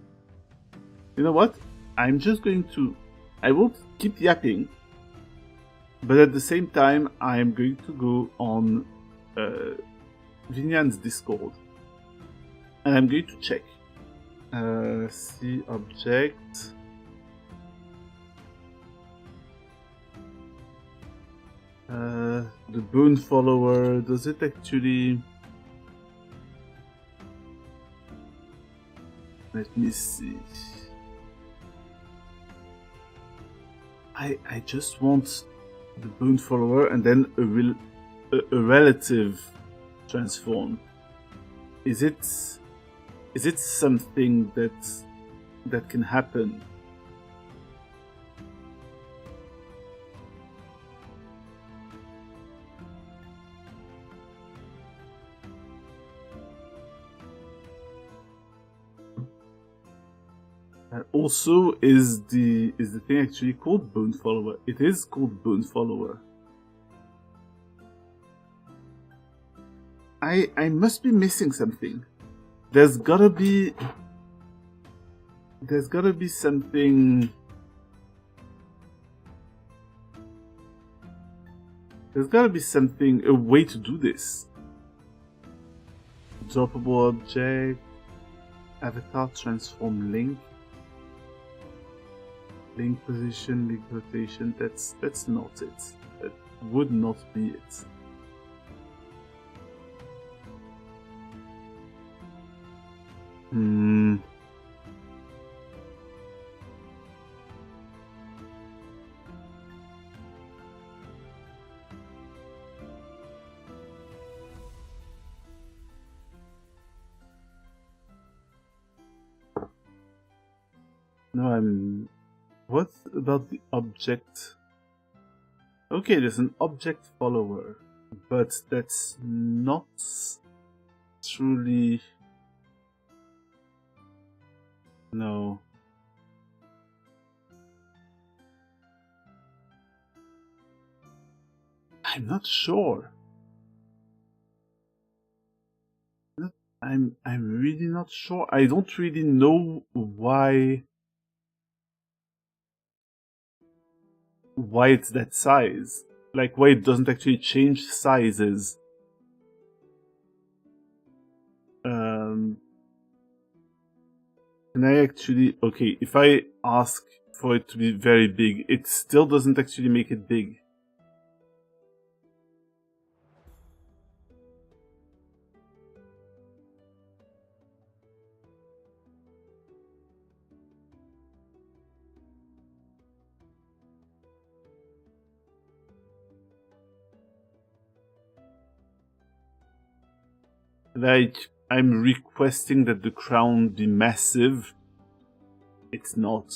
A: You know what? I'm just going to I will keep yapping, but at the same time, I am going to go on Vinyan's Discord, and I'm going to check. See object. The Bone Follower, does it actually... Let me see. I just want the Bone Follower and then a relative transform. Is it something that can happen? Also, is the thing actually called Bone Follower? It is called Bone Follower. I must be missing something. There's gotta be something. There's gotta be something, a way to do this. Droppable object, avatar transform link. Link position, link rotation, that's not it. That would not be it. No, what about the object? Okay, there's an object follower, but that's not truly... No. I'm not sure. I'm really not sure. I don't really know why it's that size. Like, why it doesn't actually change sizes. Can I actually... Okay, if I ask for it to be very big, it still doesn't actually make it big. Like, I'm requesting that the crown be massive. It's not.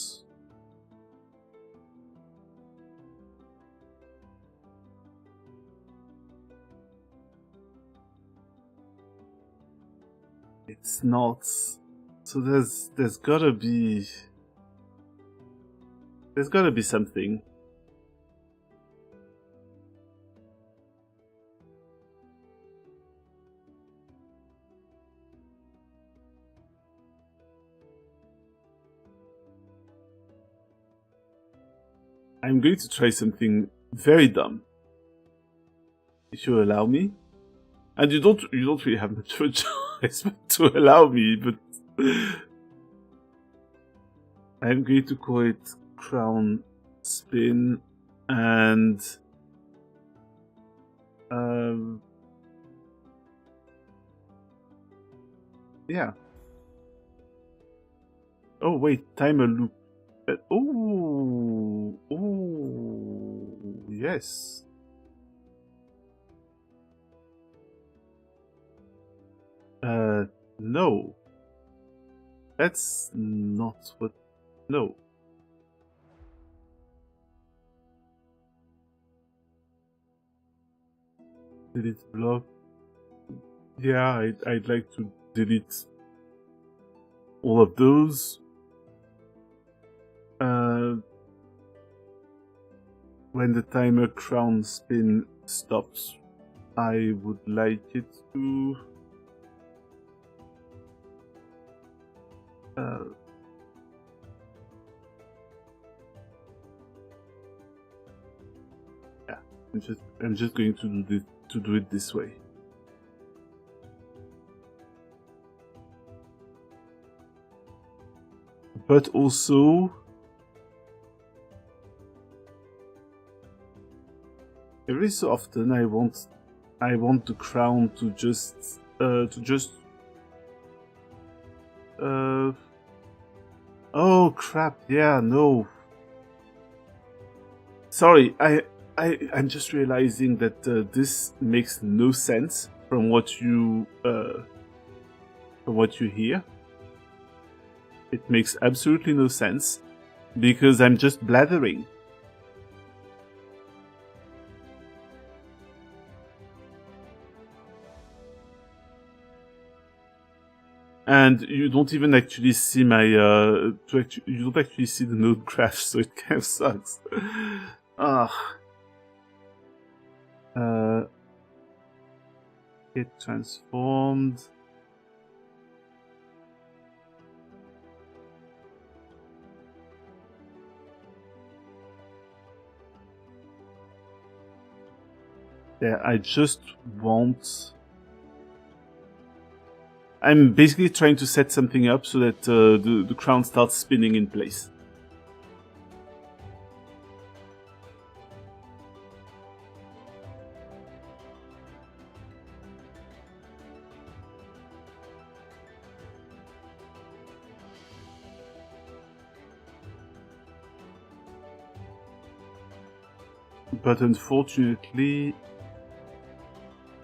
A: It's not. So there's gotta be... There's gotta be something. I'm going to try something very dumb, if you allow me. And you don't really have much of a choice but to allow me, but I'm going to call it Crown Spin, and yeah. Oh wait, timer loop. Oh, yes. No. That's not what... No. Delete block. Yeah, I'd like to delete all of those. When the timer crown spin stops, I would like it to... I'm just going to do it this way. But also, every so often I want the crown to just oh crap, yeah, no. Sorry, I'm just realizing that this makes no sense from what you hear. It makes absolutely no sense because I'm just blathering. And you don't even actually see my you don't actually see the node crash, so it kind of sucks. Get transformed. Yeah, I just want... I'm basically trying to set something up so that the crown starts spinning in place. But unfortunately...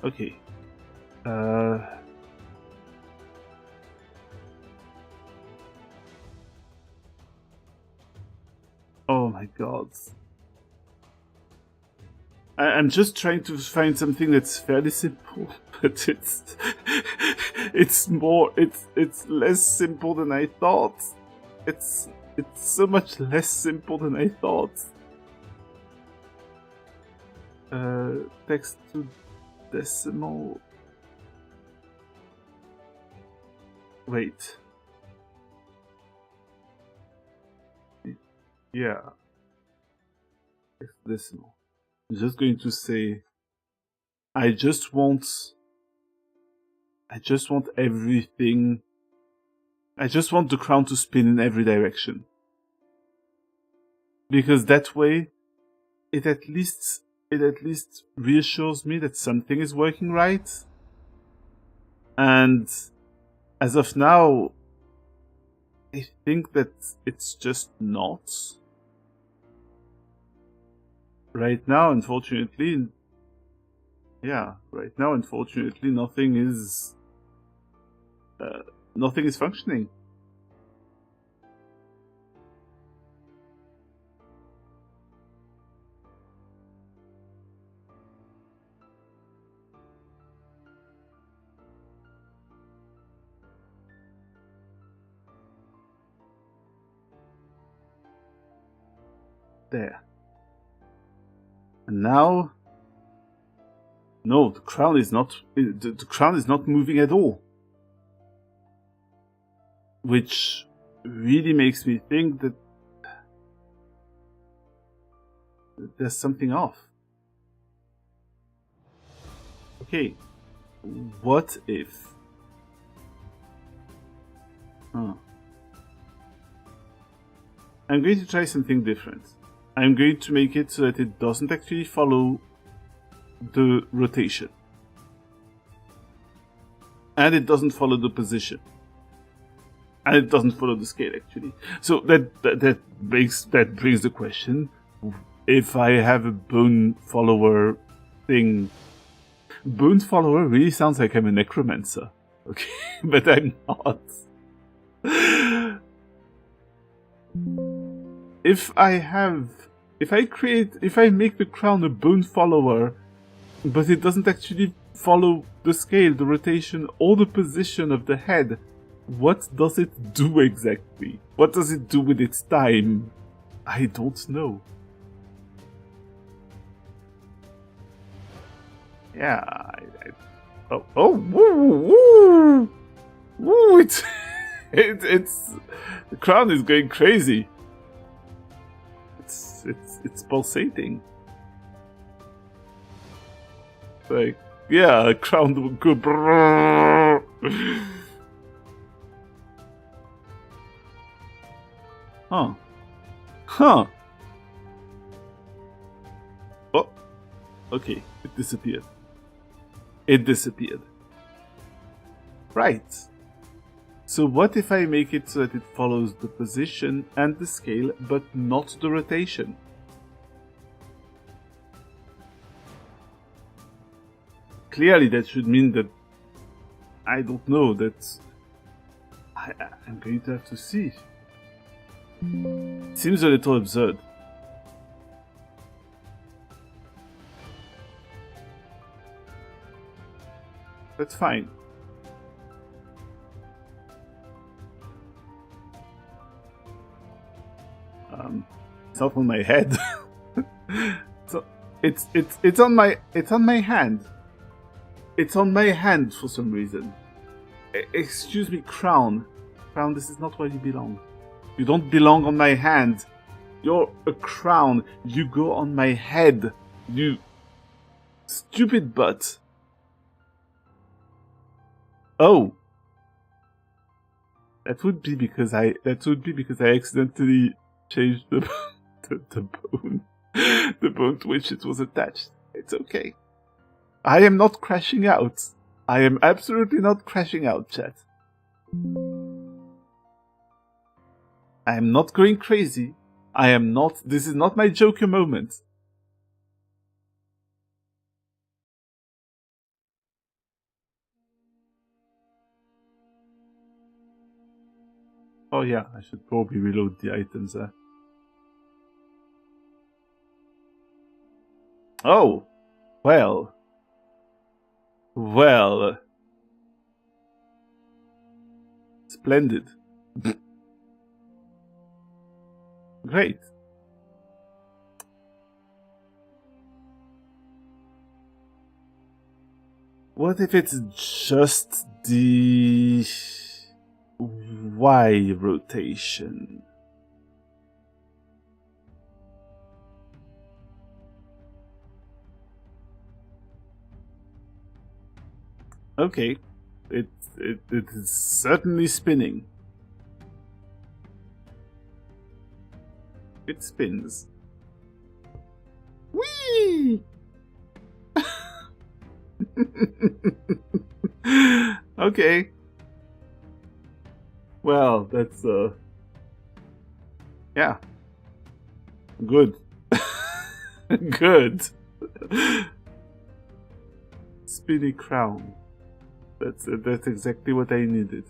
A: Okay. Oh my god. I'm just trying to find something that's fairly simple, but it's less simple than I thought. It's so much less simple than I thought. Text to decimal. Wait. Yeah. Text to decimal. I'm just going to say I just want everything. I just want the crown to spin in every direction. Because that way it at least reassures me that something is working right. And as of now, I think that it's just not. Right now, unfortunately, nothing is functioning. There. And now, no, the crown is not moving at all. Which really makes me think that there's something off. Okay, what if... I'm going to try something different. I'm going to make it so that it doesn't actually follow the rotation. And it doesn't follow the position. And it doesn't follow the scale, actually. So that brings the question: if I have a bone follower thing, bone follower really sounds like I'm a necromancer. Okay, but I'm not. If I make the crown a bone follower, but it doesn't actually follow the scale, the rotation, or the position of the head, what does it do exactly? What does it do with its time? I don't know. Yeah. Woo! It's the crown is going crazy. It's pulsating. Like, yeah, a crown would go. Huh. Huh. Oh. Okay, it disappeared. It disappeared. Right. So what if I make it so that it follows the position and the scale, but not the rotation? Clearly that should mean that, I don't know, that I'm going to have to see. Seems a little absurd. That's fine. It's not on my head. So it's on my hand. It's on my hand for some reason. Excuse me, crown. Crown, this is not where you belong. You don't belong on my hand. You're a crown. You go on my head. You stupid butt. Oh. That would be because I accidentally changed the bone. The bone to which it was attached. It's okay. I am not crashing out. I am absolutely not crashing out, chat. I am not going crazy. I am not. This is not my Joker moment. Oh yeah, I should probably reload the items there. Oh, well. Well. Splendid. Great. What if it's just the Y rotation? Okay. It is certainly spinning. It spins. Whee! Okay. Well, that's yeah. Good. Good. Spinny crown. That's exactly what I needed.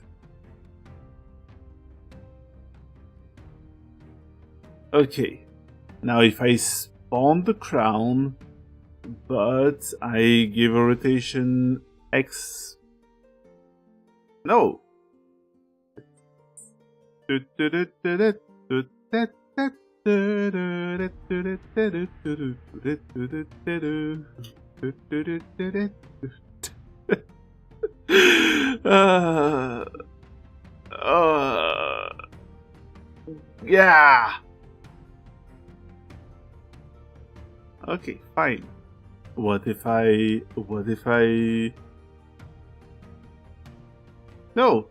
A: Okay. Now if I spawn the crown, but I give a rotation X. No. Yeah. Okay, fine. What if I... No!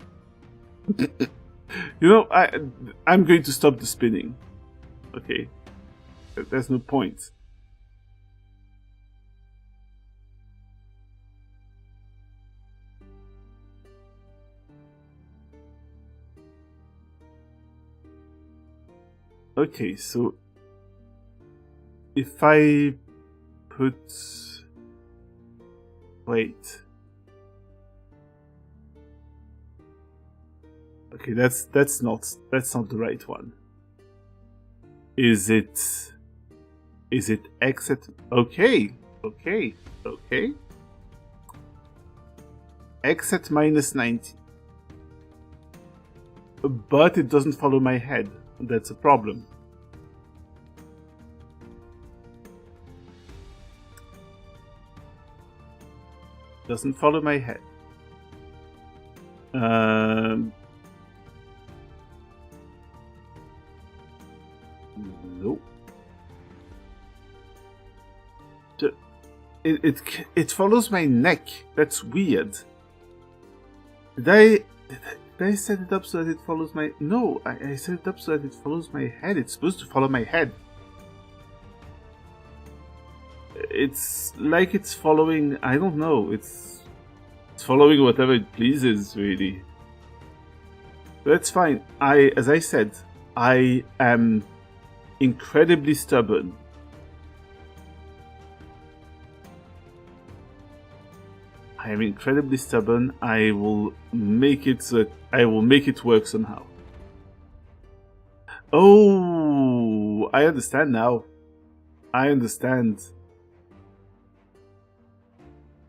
A: You know, I'm going to stop the spinning. Okay. There's no point. Okay, so... If I put... Wait. Okay, that's not the right one. Is it X at... Okay. X at minus 90. But it doesn't follow my head. That's a problem. Doesn't follow my head. Nope. It follows my neck. That's weird. Did I set it up so that it follows my... No, I set it up so that it follows my head. It's supposed to follow my head. It's like it's following... I don't know. It's following whatever it pleases, really. That's fine. As I said, I am incredibly stubborn. I am incredibly stubborn. I will make it work somehow. Oh, I understand now. I understand.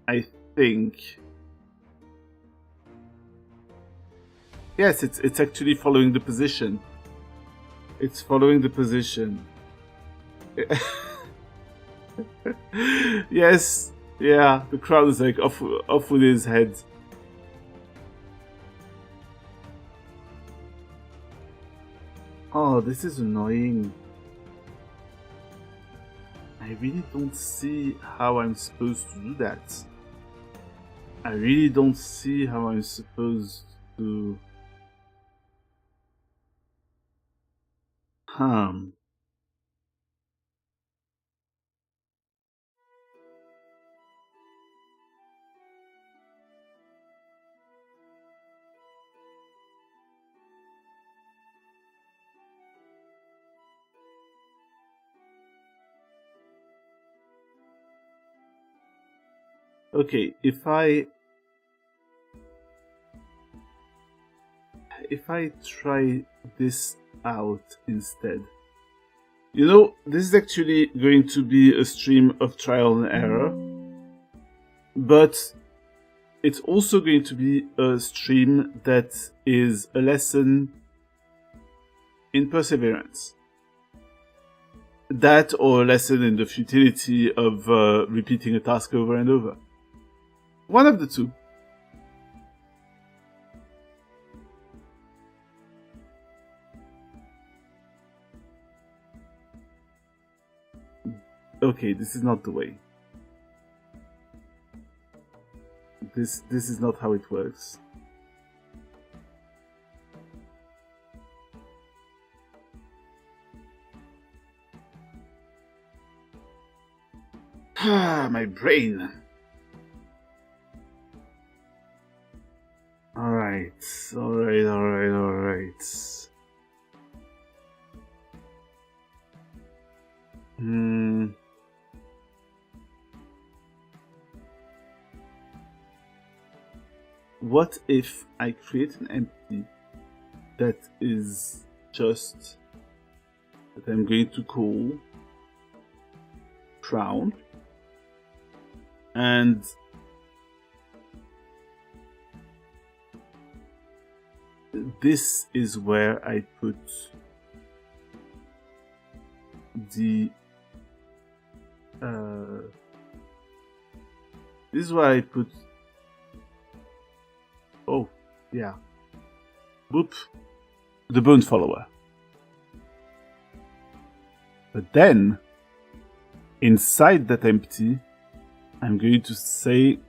A: I think. Yes, it's actually following the position. It's following the position. Yes. Yeah, the crowd is like off with his head. Oh, this is annoying. I really don't see how I'm supposed to do that. I really don't see how I'm supposed to... Okay, if I try this out instead. You know, this is actually going to be a stream of trial and error, but it's also going to be a stream that is a lesson in perseverance. That or a lesson in the futility of repeating a task over and over. One of the two. Okay, this is not the way. This is not how it works. My brain. Alright. What if I create an empty that is just that I'm going to call crown, and this is where I put the this is where I put the bone follower. But then inside that empty I'm going to say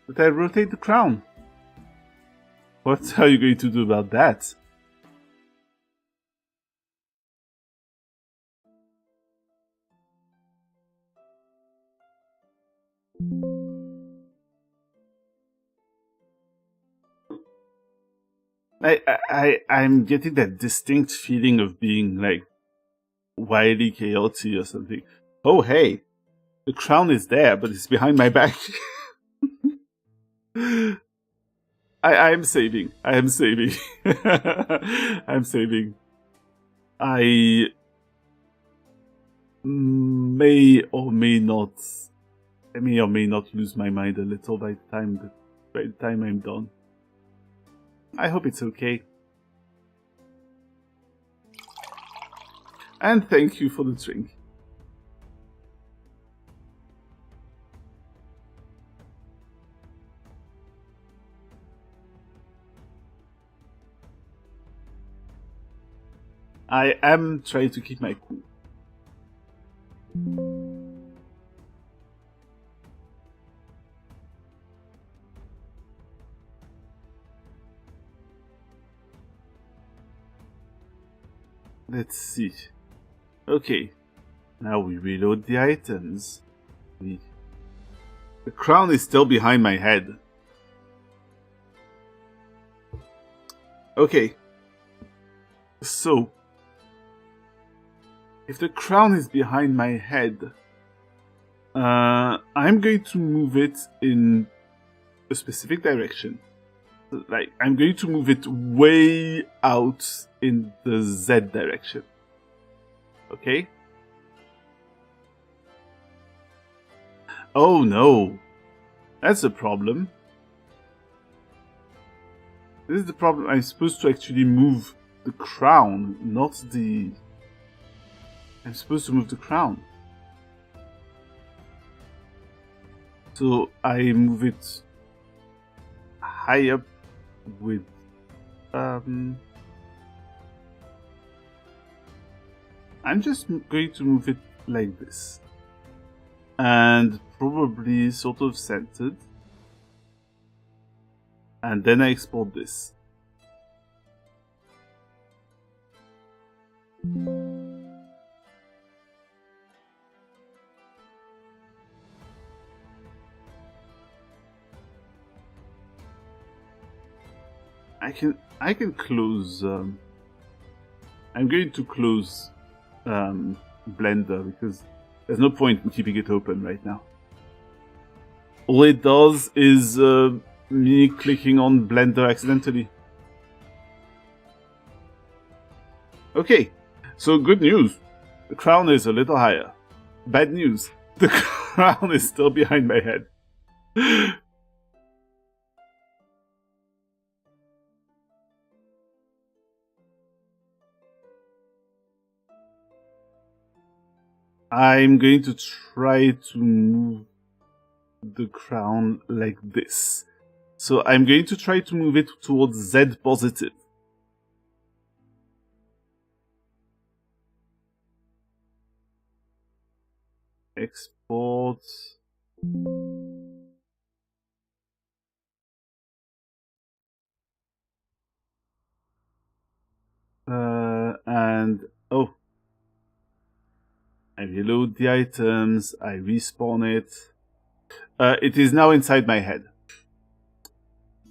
A: that I rotate the crown. What are you going to do about that? I'm getting that distinct feeling of being like wildly chaotic or something. Oh hey, the crown is there, but it's behind my back. I am saving. I'm saving. I may or may not lose my mind a little by the time I'm done. I hope it's okay. And thank you for the drink. I am trying to keep my cool. Let's see. Okay. Now we reload the items. The crown is still behind my head. Okay. So, if the crown is behind my head, I'm going to move it in a specific direction. Like, I'm going to move it way out in the Z direction. Okay? Oh no. That's a problem. This is the problem. I'm supposed to actually move the crown, not the... I'm supposed to move the crown. So I move it high up with... I'm just going to move it like this. And probably sort of centered. And then I export this. I can close. I'm going to close Blender because there's no point in keeping it open right now. All it does is me clicking on Blender accidentally. Okay, so good news. The crown is a little higher. Bad news. The crown is still behind my head. I'm going to try to move the crown like this. So I'm going to try to move it towards Z positive. Export. And oh, I reload the items, I respawn it. It is now inside my head.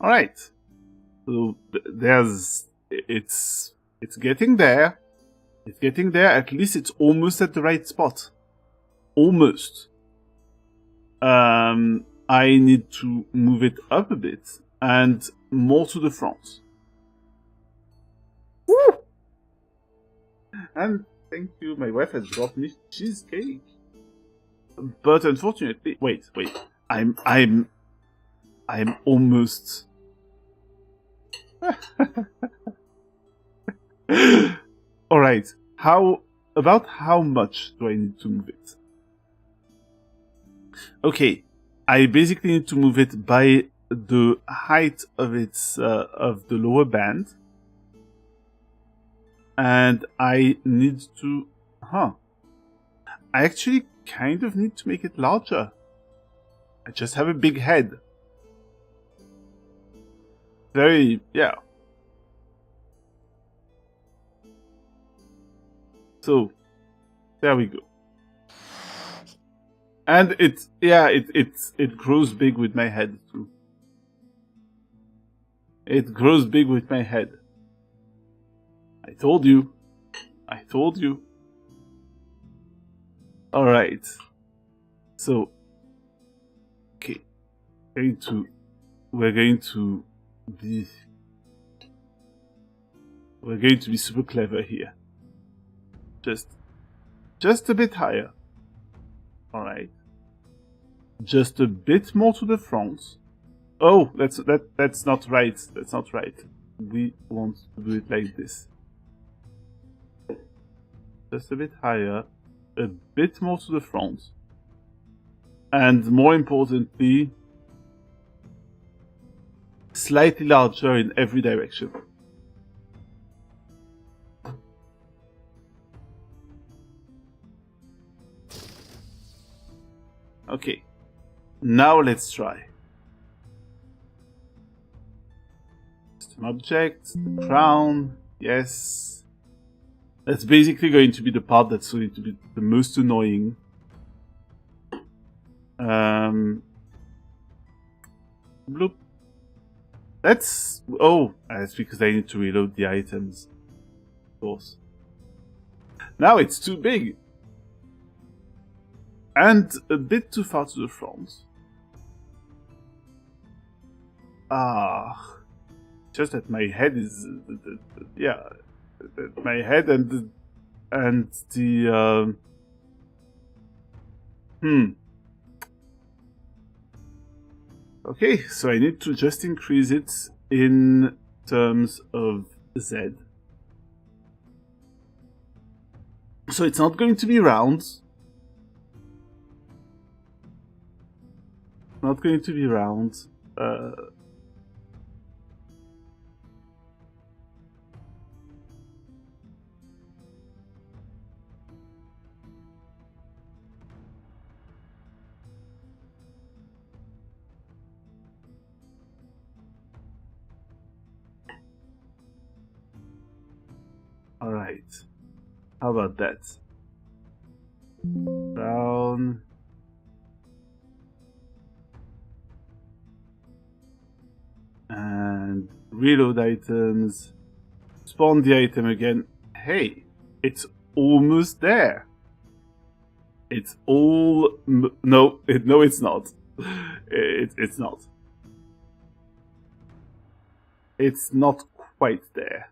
A: Alright. So it's getting there. It's getting there. At least it's almost at the right spot. Almost. I need to move it up a bit and more to the front. Woo! And thank you, my wife has brought me cheesecake. But unfortunately, wait. I'm almost. All right. How much do I need to move it? Okay, I basically need to move it by the height of its of the lower band, and I need to. I actually kind of need to make it larger. I just have a big head. Yeah. So, there we go. And it grows big with my head too. It grows big with my head. I told you. Alright. So, okay. We're going to be super clever here. Just a bit higher. Alright. Just a bit more to the front. Oh, that's not right. That's not right. We want to do it like this. Just a bit higher. A bit more to the front. And more importantly, slightly larger in every direction. Okay. Now let's try. Custom object, the crown, yes. That's basically going to be the part that's going to be the most annoying. Bloop. That's... Oh, that's because I need to reload the items. Of course. Now it's too big. And a bit too far to the front. Ah. Just that my head is... yeah. My head and the... Okay, so I need to just increase it in terms of Z. So it's not going to be round. Not going to be round. Alright. How about that? Down. And reload items. Spawn the item again. Hey, it's almost there. It's all... No, it's not. It's not. It's not quite there.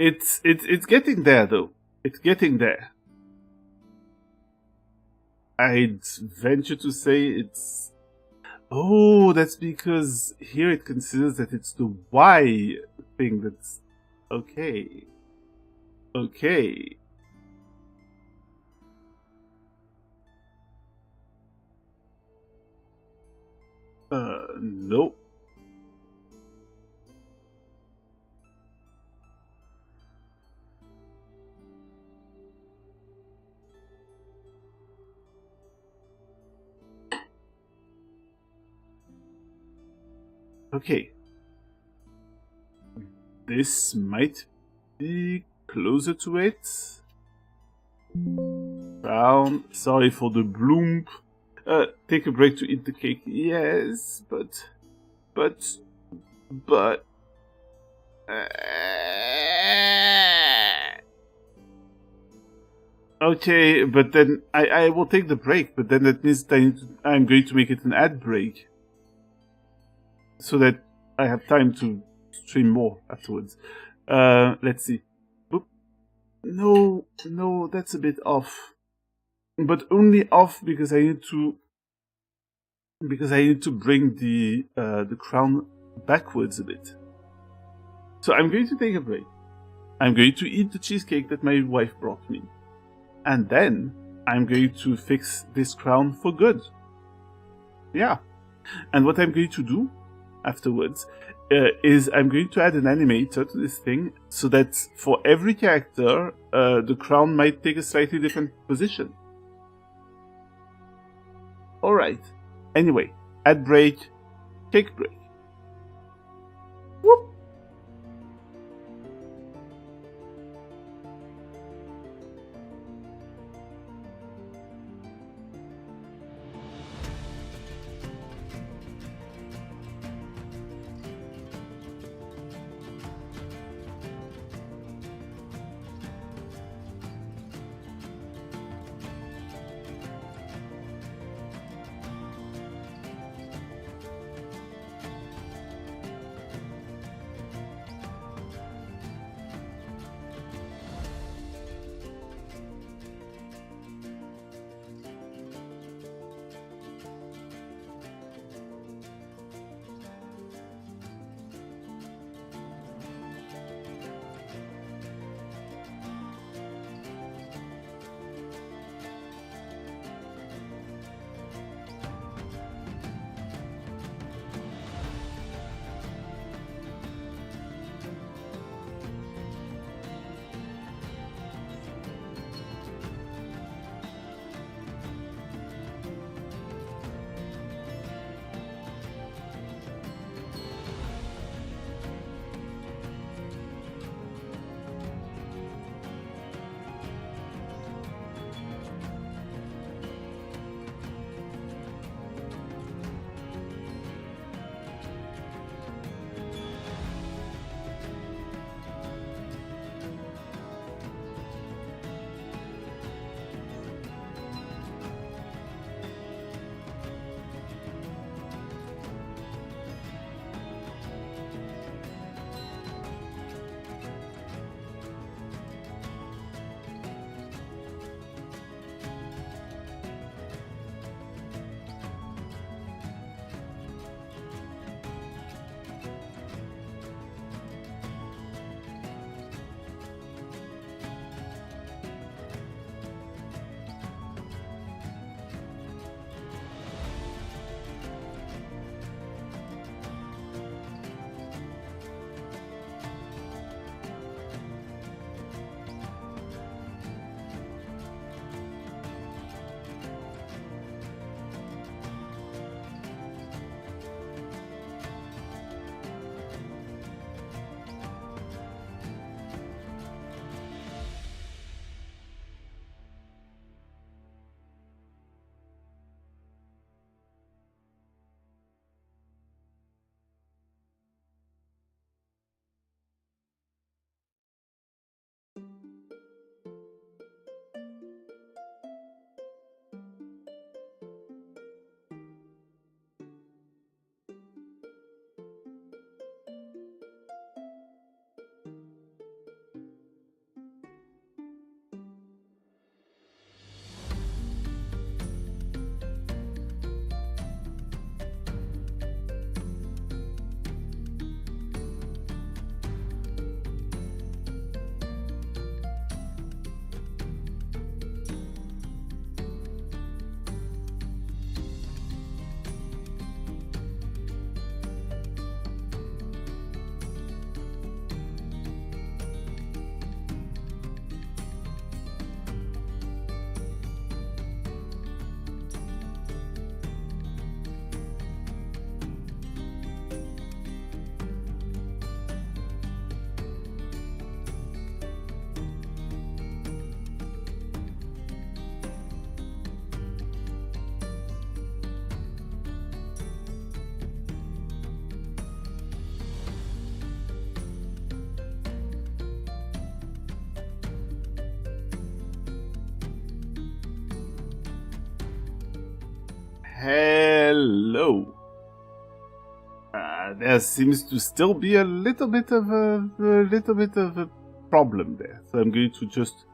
A: It's getting there though. It's getting there. I'd venture to say it's... Oh, that's because here it considers that it's the Y thing that's... Okay. Okay. Nope. Okay. This might be closer to it. Brown. Sorry for the bloom. Take a break to eat the cake. Yes, but... Okay, but then I will take the break, but then that means that I'm going to make it an ad break. So that I have time to stream more afterwards. Let's see. Boop. No, that's a bit off. But only off because I need to bring the crown backwards a bit. So I'm going to take a break. I'm going to eat the cheesecake that my wife brought me. And then I'm going to fix this crown for good. Yeah. And what I'm going to do afterwards is I'm going to add an animator to this thing so that for every character the crown might take a slightly different position. Alright. Anyway, ad break, cake break. Whoop. Hello. There seems to still be a little bit of a problem there. So I'm going to just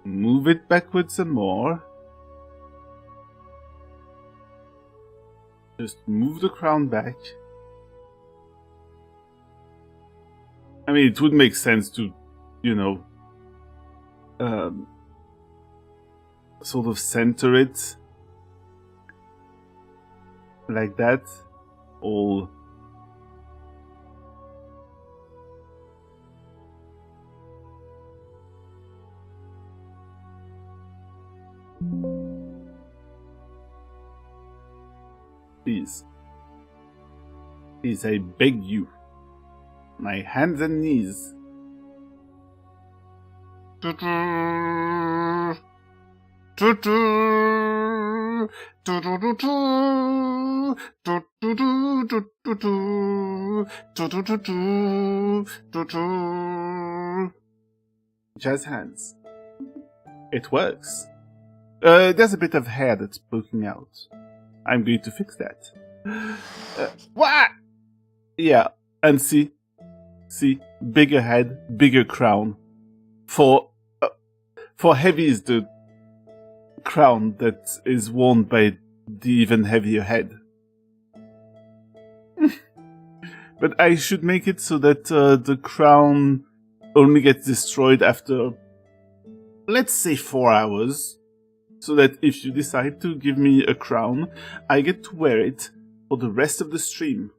A: move it backwards some more. Just move the crown back. I mean, it would make sense to, you know, sort of center it like that. All please, please, I beg you, my hands and knees. Jazz hands. It works. There's a bit of hair that's poking out. I'm going to fix that. What? Yeah, and see, bigger head, bigger crown. For heavy is the crown that is worn by the even heavier head. But I should make it so that the crown only gets destroyed after, let's say, 4 hours. So that if you decide to give me a crown, I get to wear it for the rest of the stream.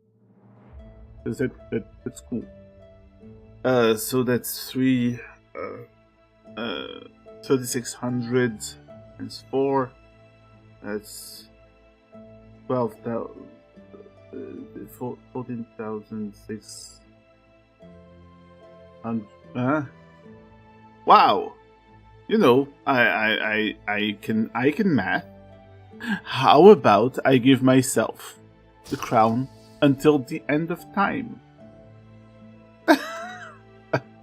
A: That's cool. So that's 3,600 times 4. That's 12,000. 14,600. Wow. You know, I can math. How about I give myself the crown until the end of time?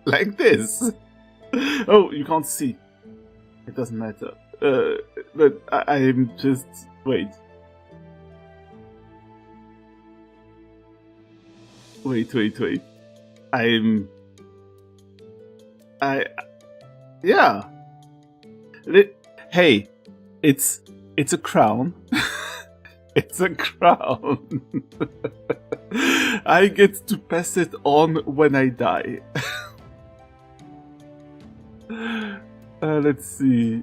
A: Like this. Oh, you can't see. It doesn't matter. But I'm just... Wait. Yeah. Hey, it's a crown. It's a crown. I get to pass it on when I die. Let's see.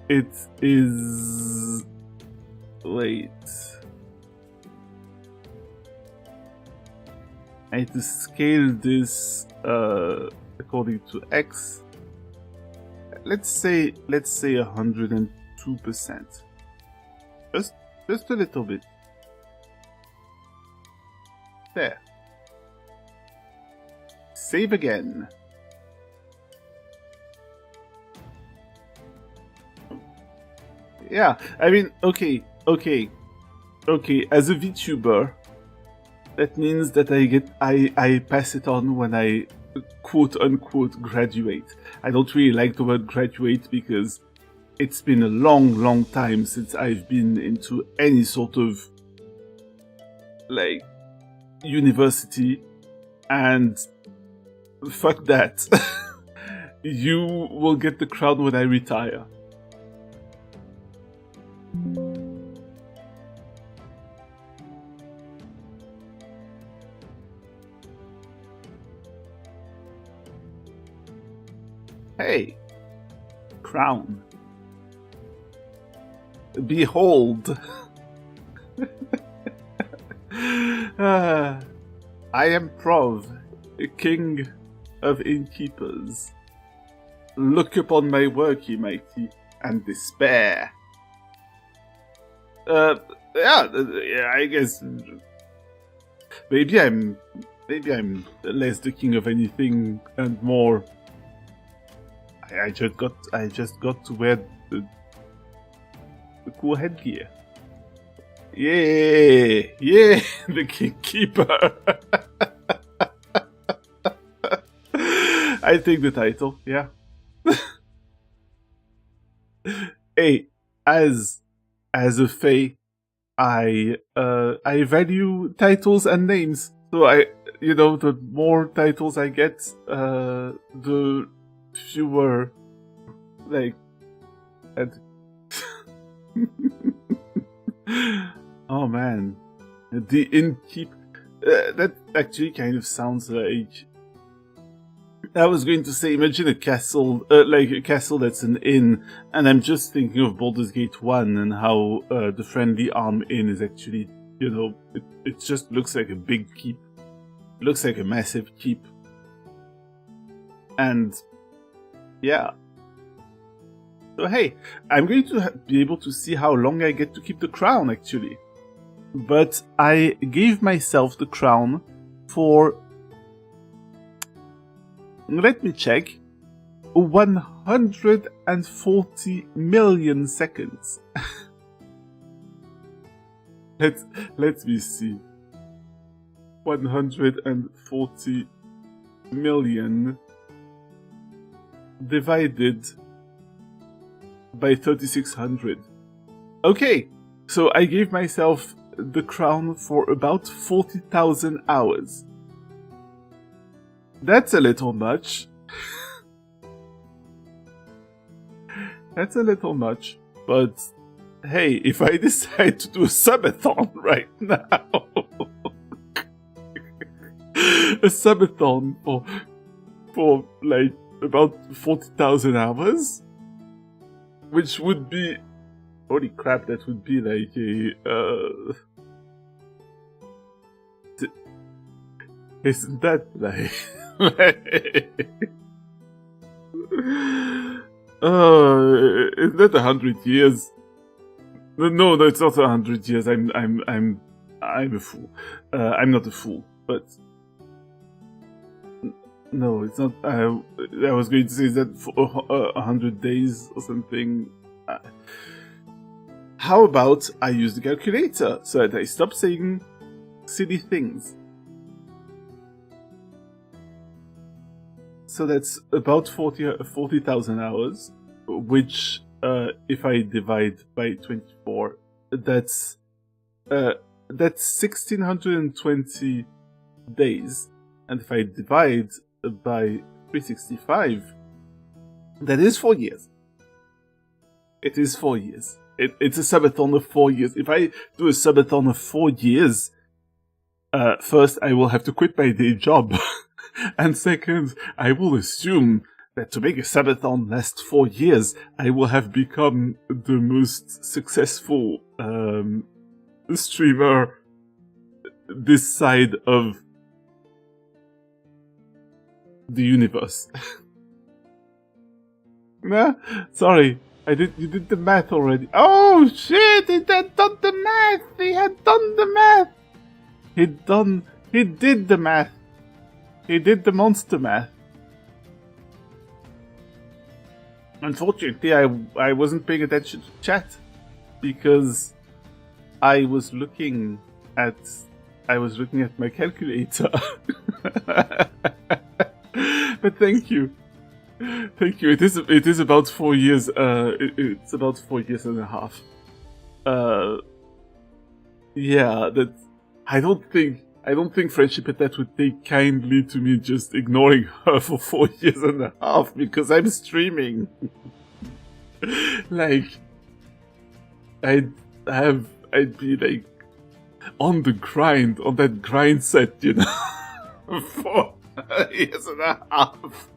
A: It is... Wait. I need to scale this according to X. Let's say 102%. Just a little bit. There. Save again. Yeah, I mean, okay. As a VTuber, that means that I pass it on when I quote unquote graduate. I don't really like the word graduate because it's been a long time since I've been into any sort of like university, and fuck that. You will get the crown when I retire. Hey, crown. Behold. I am Prov, king of innkeepers. Look upon my work, ye mighty, and despair. Yeah, I guess maybe I'm less the king of anything and more. I just got to wear the cool headgear. Yeah, the Kingkeeper. I take the title, yeah. Hey, as as a Fae, I value titles and names. So the more titles I get, the fewer, like, oh man, the innkeep. That actually kind of sounds like. I was going to say, imagine a castle, like a castle that's an inn, and I'm just thinking of Baldur's Gate 1 and how the Friendly Arm Inn is actually, it just looks like a big keep. It looks like a massive keep. And, yeah. So hey, I'm going to be able to see how long I get to keep the crown, actually. But I gave myself the crown for... Let me check. 140 million seconds. Let me see. 140 million divided by 3600. Okay, so I gave myself the crown for about 40,000 hours. That's a little much. That's a little much. But hey, if I decide to do a subathon right now, a subathon for like about 40,000 hours, which would be, holy crap, that would be like a isn't that like isn't that 100 years? No, it's not 100 years. I'm a fool. I'm not a fool, but no, it's not. I was going to say that for 100 days or something. How about I use the calculator so that I stop saying silly things? So that's about 40,000 hours, which, if I divide by 24, that's 1,620 days. And if I divide by 365, that is 4 years. It is 4 years. It's a subathon of 4 years. If I do a subathon of 4 years, first I will have to quit my day job. And second, I will assume that to make a subathon last 4 years, I will have become the most successful streamer this side of the universe. Nah, sorry, you did the math already. Oh shit, he had done the math! He had done the math! He did the math. He did the monster math. Unfortunately, I wasn't paying attention to chat because I was looking at my calculator. But thank you. It is about 4 years. It's about 4 years and a half. Yeah, that I don't think Friendship at that would take kindly to me just ignoring her for 4 years and a half because I'm streaming. Like, I'd be like on the grind, on that grind set, for 4 years and a half.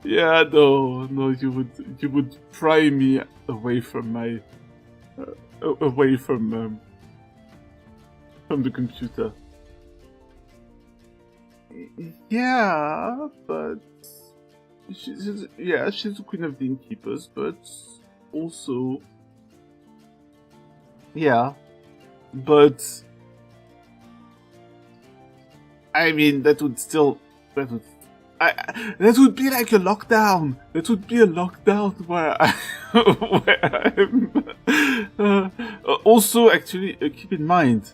A: Yeah, no, you would pry me away from my, from the computer. Yeah, but she's the queen of the innkeepers, but also, yeah, but I mean that would be like a lockdown. That would be a lockdown where I'm. Also, actually, keep in mind,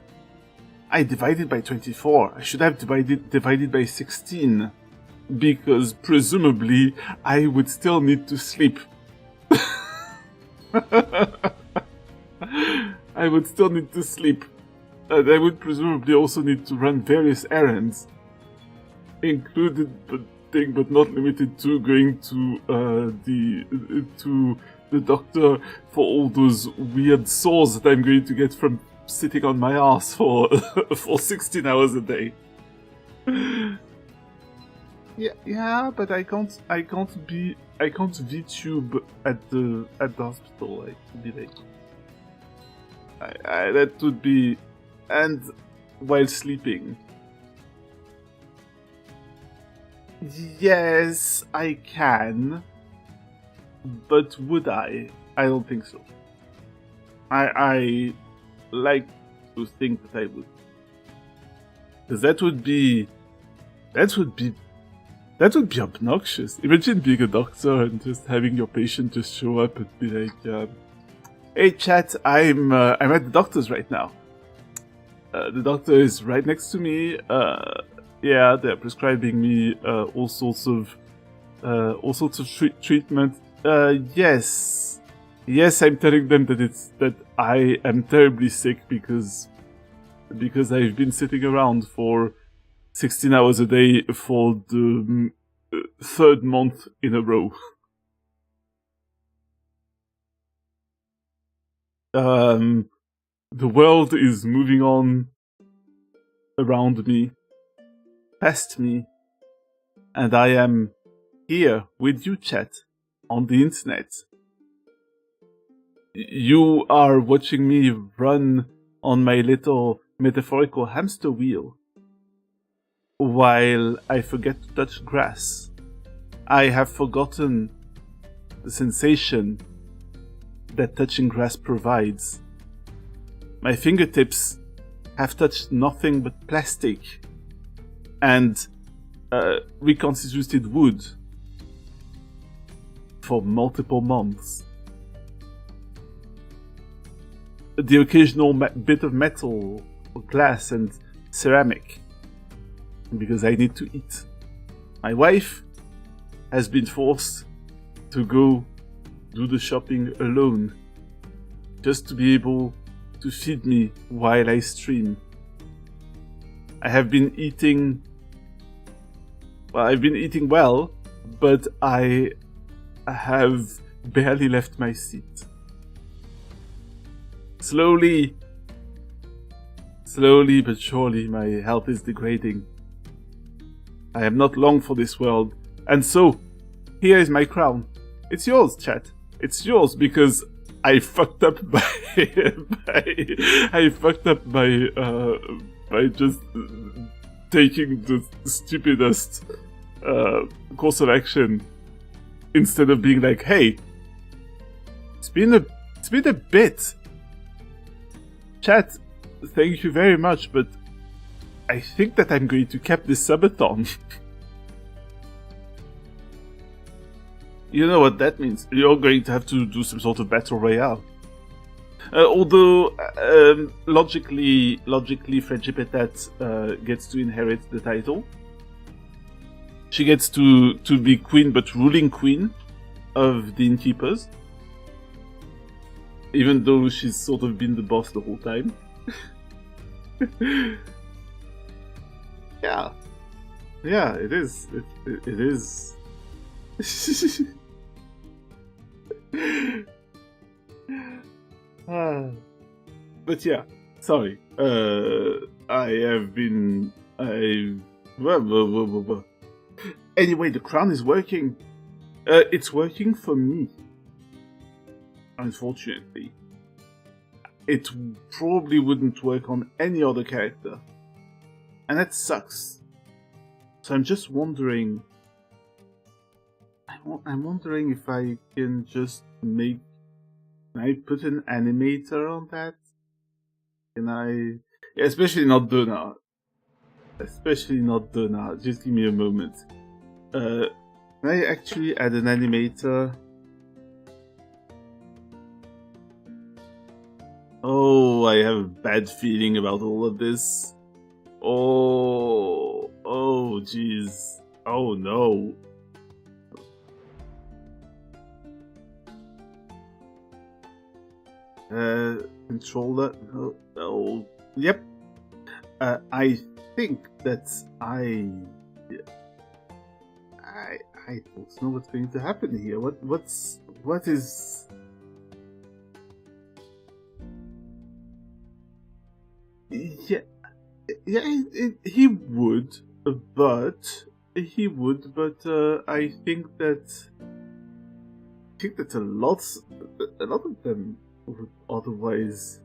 A: I divided by 24. I should have divided by 16, because presumably I would still need to sleep. I would still need to sleep. And I would presumably also need to run various errands, included but not limited to going to the doctor for all those weird sores that I'm going to get from sitting on my ass for for 16 hours a day. Yeah, but I can't VTube at the hospital. Like, be like, that would be, and while sleeping. Yes, I can, but would I? I don't think so. I like to think that I would, because that would be obnoxious. Imagine being a doctor and just having your patient just show up and be like, "Hey, chat, I'm at the doctor's right now. The doctor is right next to me. Yeah, they're prescribing me all sorts of treatment. Yes, I'm telling them that I am terribly sick because I've been sitting around for 16 hours a day for the third month in a row. The world is moving on around me, past me, and I am here with you, chat, on the internet. You are watching me run on my little metaphorical hamster wheel while I forget to touch grass. I have forgotten the sensation that touching grass provides. My fingertips have touched nothing but plastic and reconstituted wood for multiple months. The occasional bit of metal, or glass, and ceramic, because I need to eat. My wife has been forced to go do the shopping alone, just to be able to feed me while I stream. I have been eating... Well, I've been eating well, but I have barely left my seat. Slowly but surely, my health is degrading. I am not long for this world, and so, here is my crown. It's yours, chat. It's yours because I fucked up by by just taking the stupidest course of action instead of being like, hey, it's been a bit. Chat, thank you very much, but I think that I'm going to cap this subathon. You know what that means. You're going to have to do some sort of battle royale. Although, logically, Friendship gets to inherit the title. She gets to be queen, but ruling queen of the Innkeepers. Even though she's sort of been the boss the whole time. Yeah, it is. It is. But yeah, sorry. I have been. Anyway, the crown is working. It's working for me. Unfortunately, it probably wouldn't work on any other character, and that sucks. So I'm just wondering. I'm wondering if I can just make. Can I put an animator on that? Can I? Yeah, especially not Donna. Just give me a moment. Can I actually add an animator? Oh, I have a bad feeling about all of this. Oh, jeez. Oh no. Controller. Oh, yep. I think that I don't know what's going to happen here. What is? Yeah, he would, but I think that a lot of them would otherwise.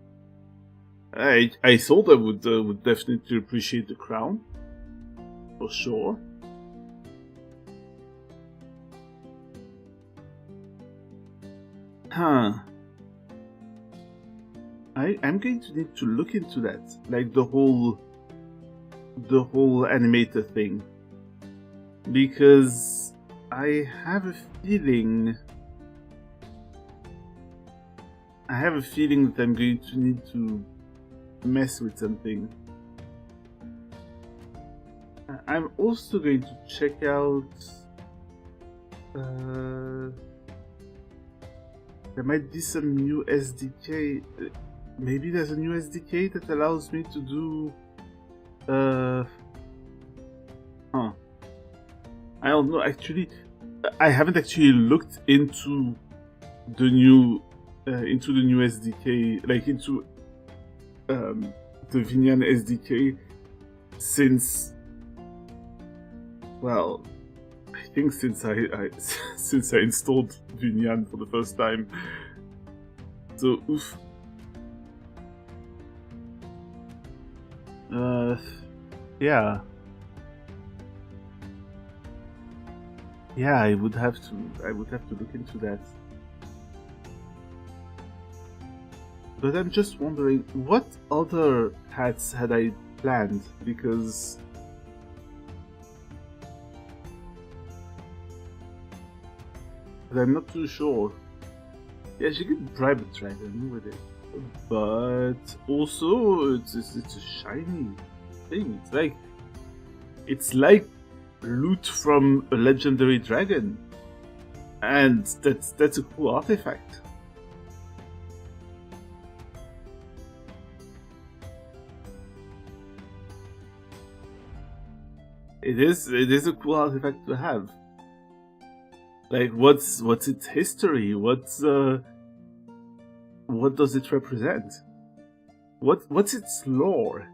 A: I thought I would definitely appreciate the crown, for sure. Huh. I'm going to need to look into that, like the whole animator thing, because I have a feeling that I'm going to need to mess with something. I'm also going to check out. There might be some new SDK. Maybe there's a new SDK that allows me to do. I don't know. Actually, I haven't actually looked into the new SDK, like into the Vinyan SDK since. Well, I think since I since I installed Vinyan for the first time. So oof. Yeah. Yeah, I would have to look into that. But I'm just wondering, what other hats had I planned? Because I'm not too sure. Yeah, she could bribe a dragon with it, but also it's a shiny thing. It's like loot from a legendary dragon, and that's a cool artifact. It is a cool artifact to have. Like, what's its history? What does it represent? What's its lore?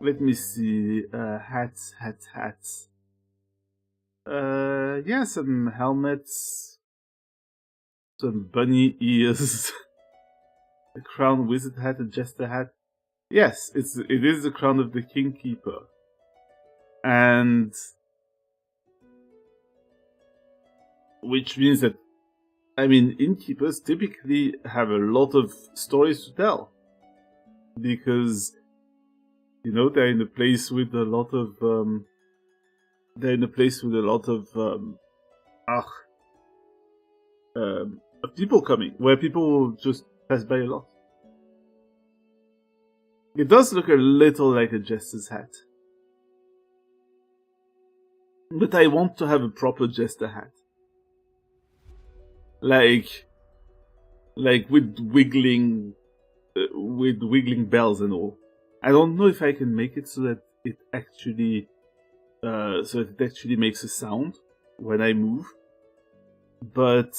A: Let me see. Hats. Yeah, some helmets, some bunny ears, a crown wizard hat, a jester hat. Yes, it is the crown of the king keeper, and which means that, I mean, innkeepers typically have a lot of stories to tell because, you know, they're in a place with a lot of people coming, where people just pass by a lot. It does look a little like a jester's hat, but I want to have a proper jester hat, like with wiggling bells and all. I don't know if I can make it so that it actually makes a sound when I move, but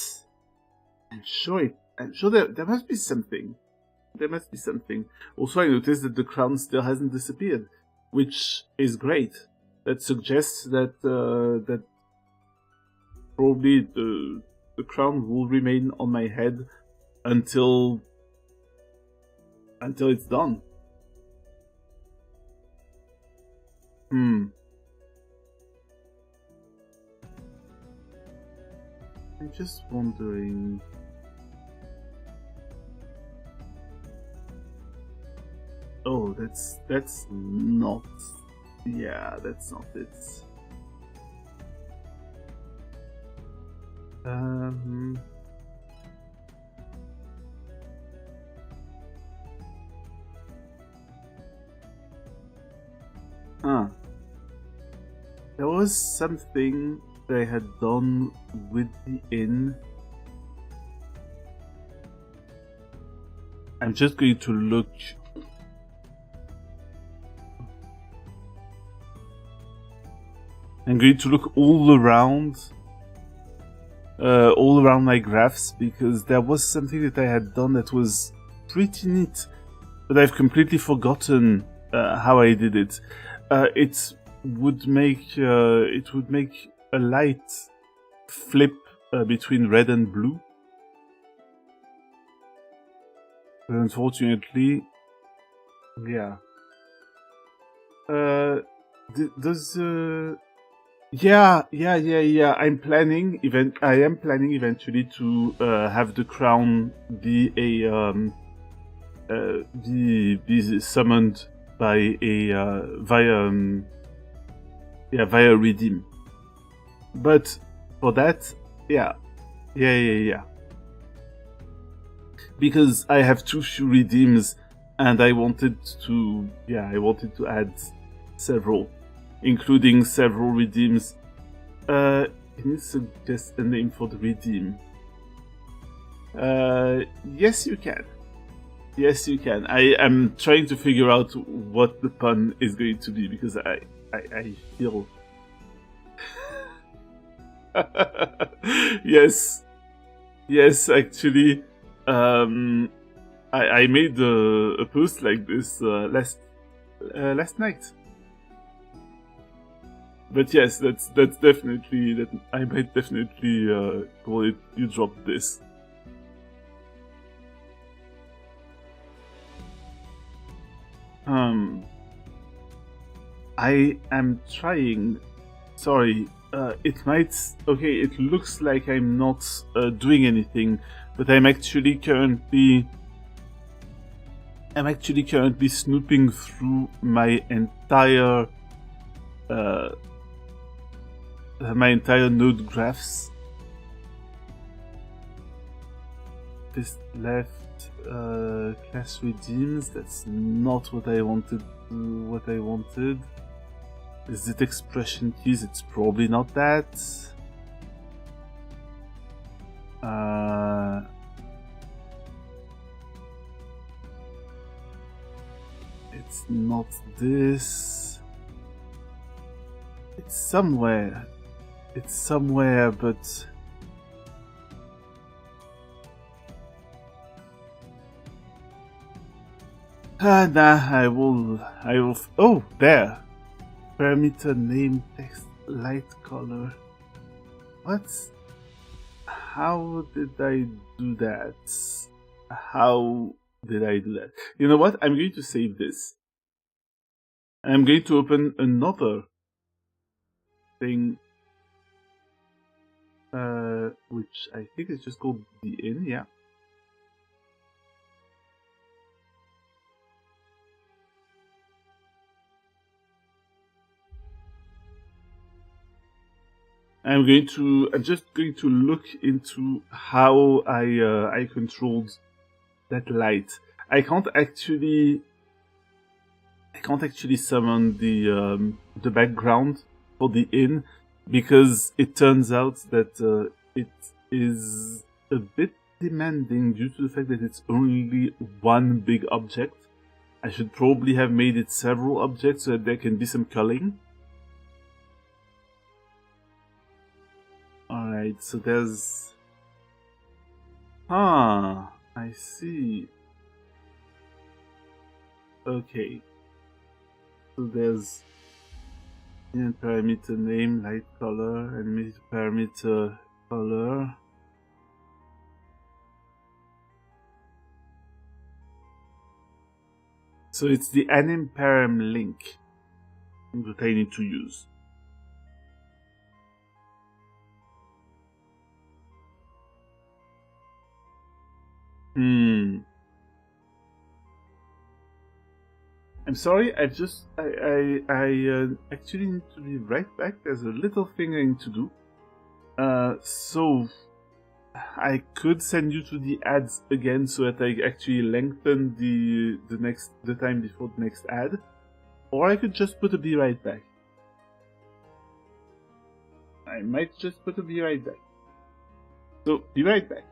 A: I'm sure there must be something. There must be something. Also, I noticed that the crown still hasn't disappeared, which is great. That suggests that that probably the crown will remain on my head until it's done. I'm just wondering. Oh, that's not. Yeah, that's not it. There was something I had done with the inn. I'm just going to look. I'm going to look all around my graphs, because there was something that I had done that was pretty neat, but I've completely forgotten how I did it. It would make a light flip between red and blue. But unfortunately, yeah. Does Yeah. I am planning eventually to have the crown be be summoned by via redeem. But for that, yeah. Because I have too few redeems, and I wanted to add several, including several redeems. Can you suggest a name for the redeem? Yes, you can. I am trying to figure out what the pun is going to be, because I feel. Yes, actually, I made a post like this last night. But yes, that's definitely that. I might definitely call it. You dropped this. I am trying. Sorry. It might. Okay, it looks like I'm not doing anything, but I'm actually currently snooping through my entire node graphs. This left class redeems. That's not what I wanted. Is it expression keys? It's probably not that. It's not this. It's somewhere, but I will. Oh, there. Parameter name text light color. What? How did I do that? You know what? I'm going to save this. I'm going to open another thing, which I think is just called the Inn. Yeah. I'm just going to look into how I controlled that light. I can't actually summon the background for the inn, because it turns out that it is a bit demanding due to the fact that it's only one big object. I should probably have made it several objects so that there can be some culling. Alright, so there's... I see. Okay. So there's parameter name, light color, animated parameter color. So it's the anim param link that I need to use. I'm sorry, I actually need to be right back. There's a little thing I need to do. So I could send you to the ads again so that I actually lengthen the time before the next ad, or I could just put a be right back. I might just put a be right back. So, be right back.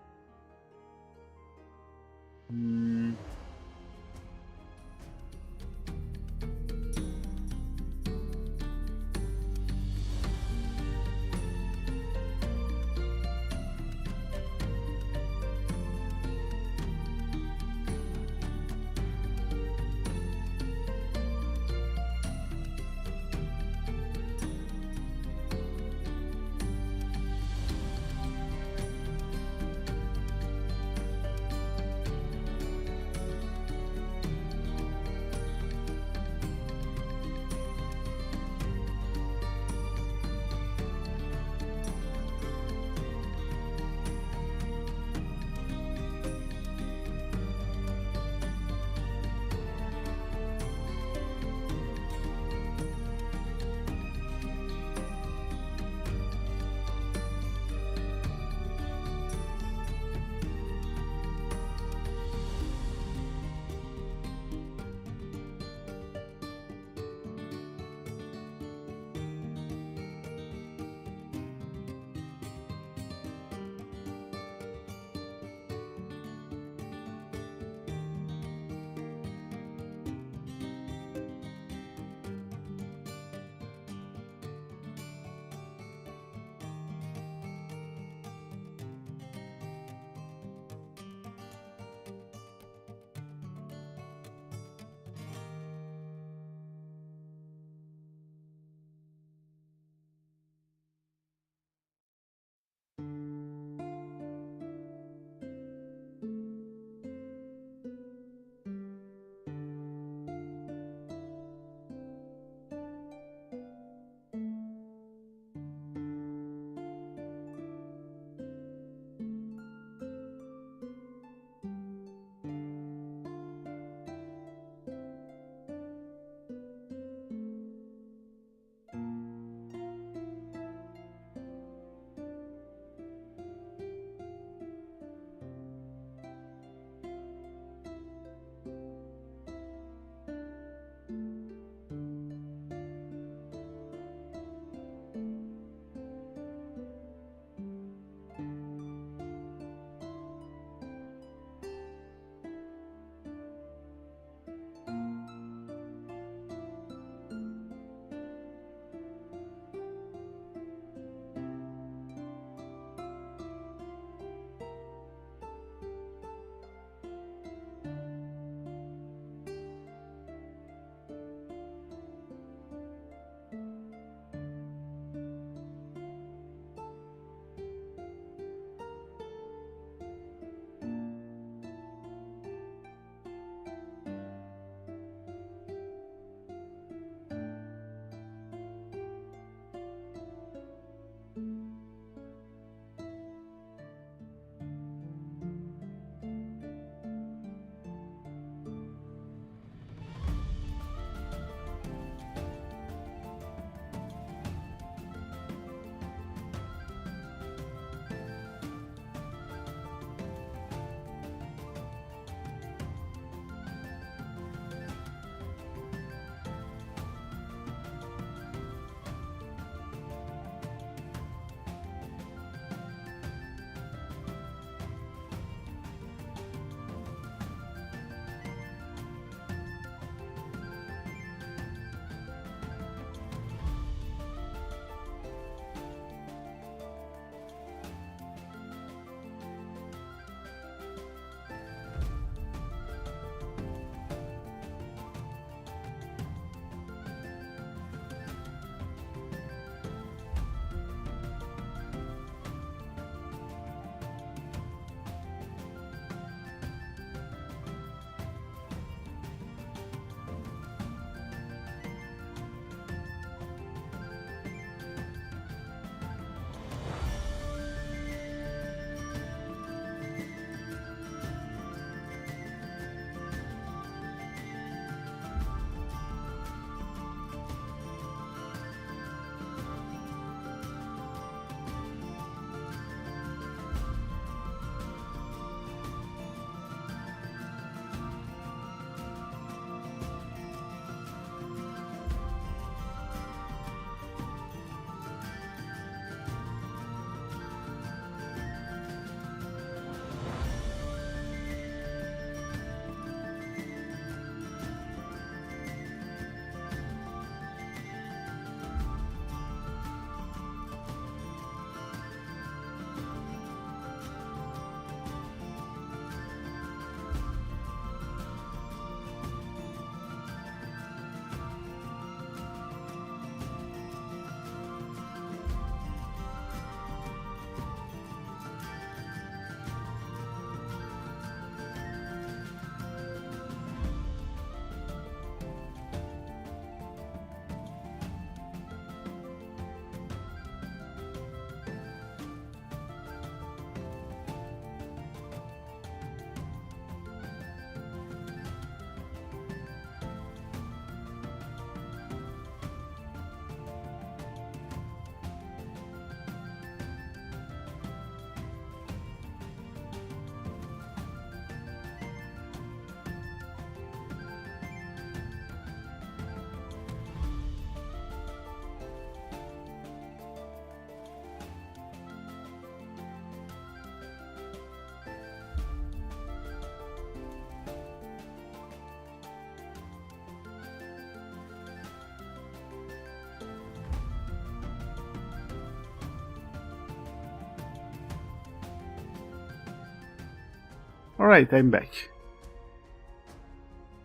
A: Alright, I'm back.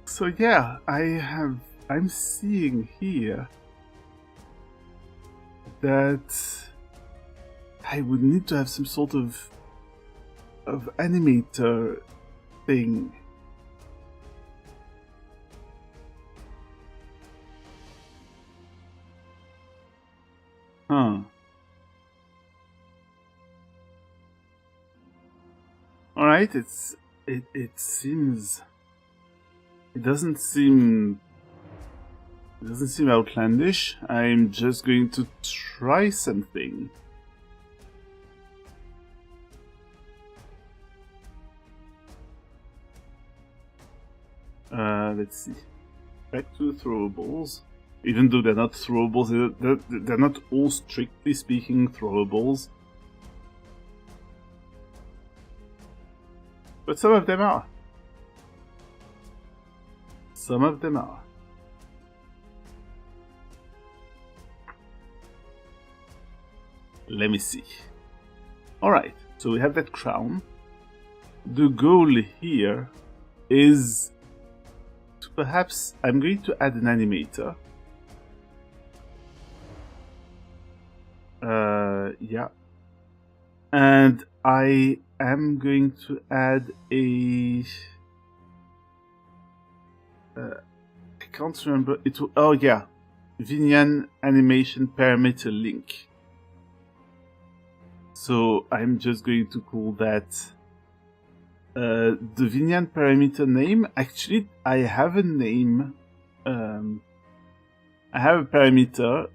A: So yeah, I'm seeing here that I would need to have some sort of animator thing. Huh. Alright, it seems... It doesn't seem outlandish. I'm just going to try something. Let's see. Back to the throwables. Even though they're not throwables, they're not all strictly speaking throwables. But some of them are. Some of them are. Let me see. Alright, so we have that crown. The goal here is to perhaps... I'm going to add an animator. Yeah. And I am going to add a... I can't remember. Oh yeah, Vinyan animation parameter link. So I'm just going to call that the Vinyan parameter name. Actually, I have a name. I have a parameter.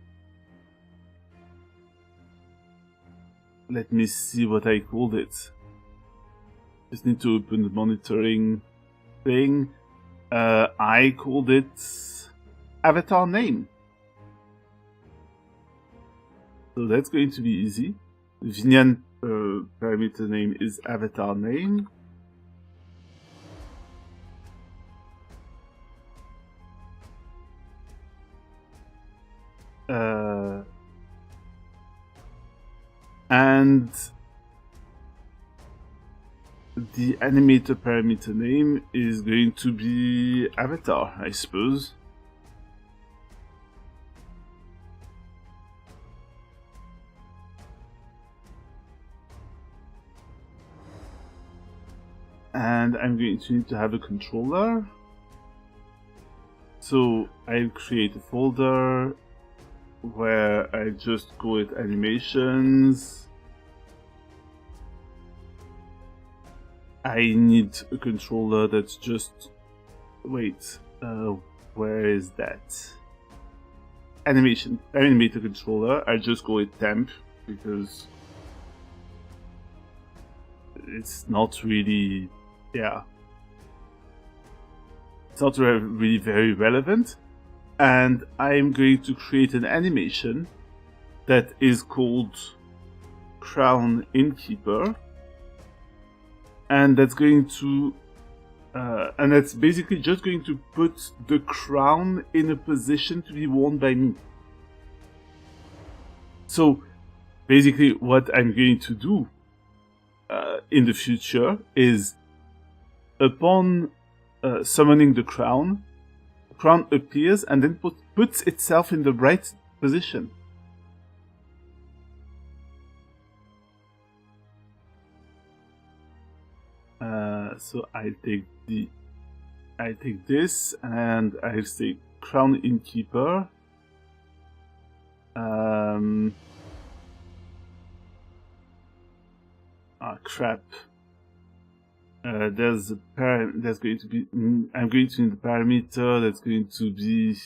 A: Let me see what I called it. Just need to open the monitoring thing. I called it avatar name. So that's going to be easy. Vinyan parameter name is avatar name. And the animator parameter name is going to be avatar, I suppose. And I'm going to need to have a controller. So I'll create a folder where I just call it animations. I need a controller that's just... Wait, where is that? Animator controller. I just call it temp because it's not really... Yeah. It's not really very relevant. And I'm going to create an animation that is called Crown Innkeeper. And that's going to... and that's basically just going to put the crown in a position to be worn by me. So basically what I'm going to do in the future is upon summoning the crown appears and then puts itself in the right position. So I take this and I say Crown Innkeeper. Crap. There's going to be... I'm going to need the parameter that's going to be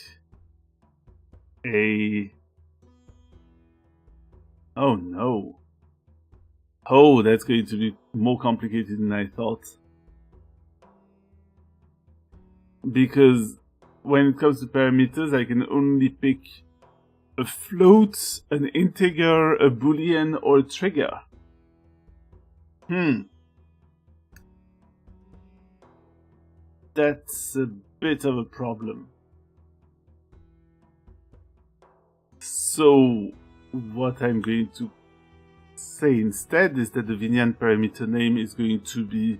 A: a... Oh no. Oh, that's going to be more complicated than I thought. Because when it comes to parameters, I can only pick a float, an integer, a boolean, or a trigger. That's a bit of a problem. So what I'm going to say instead is that the Vinyan parameter name is going to be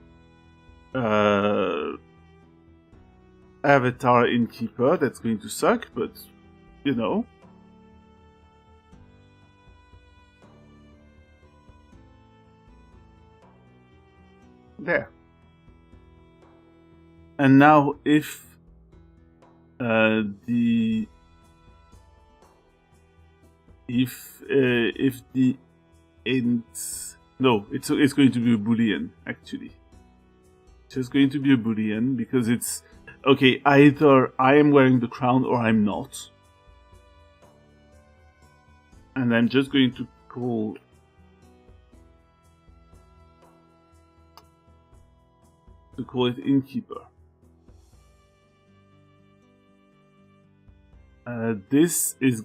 A: avatar innkeeper. That's going to suck, but you know. There. And now if the int, no, it's going to be a boolean actually. It's just going to be a boolean because it's okay. Either I am wearing the crown or I'm not, and I'm just going to call it innkeeper. This is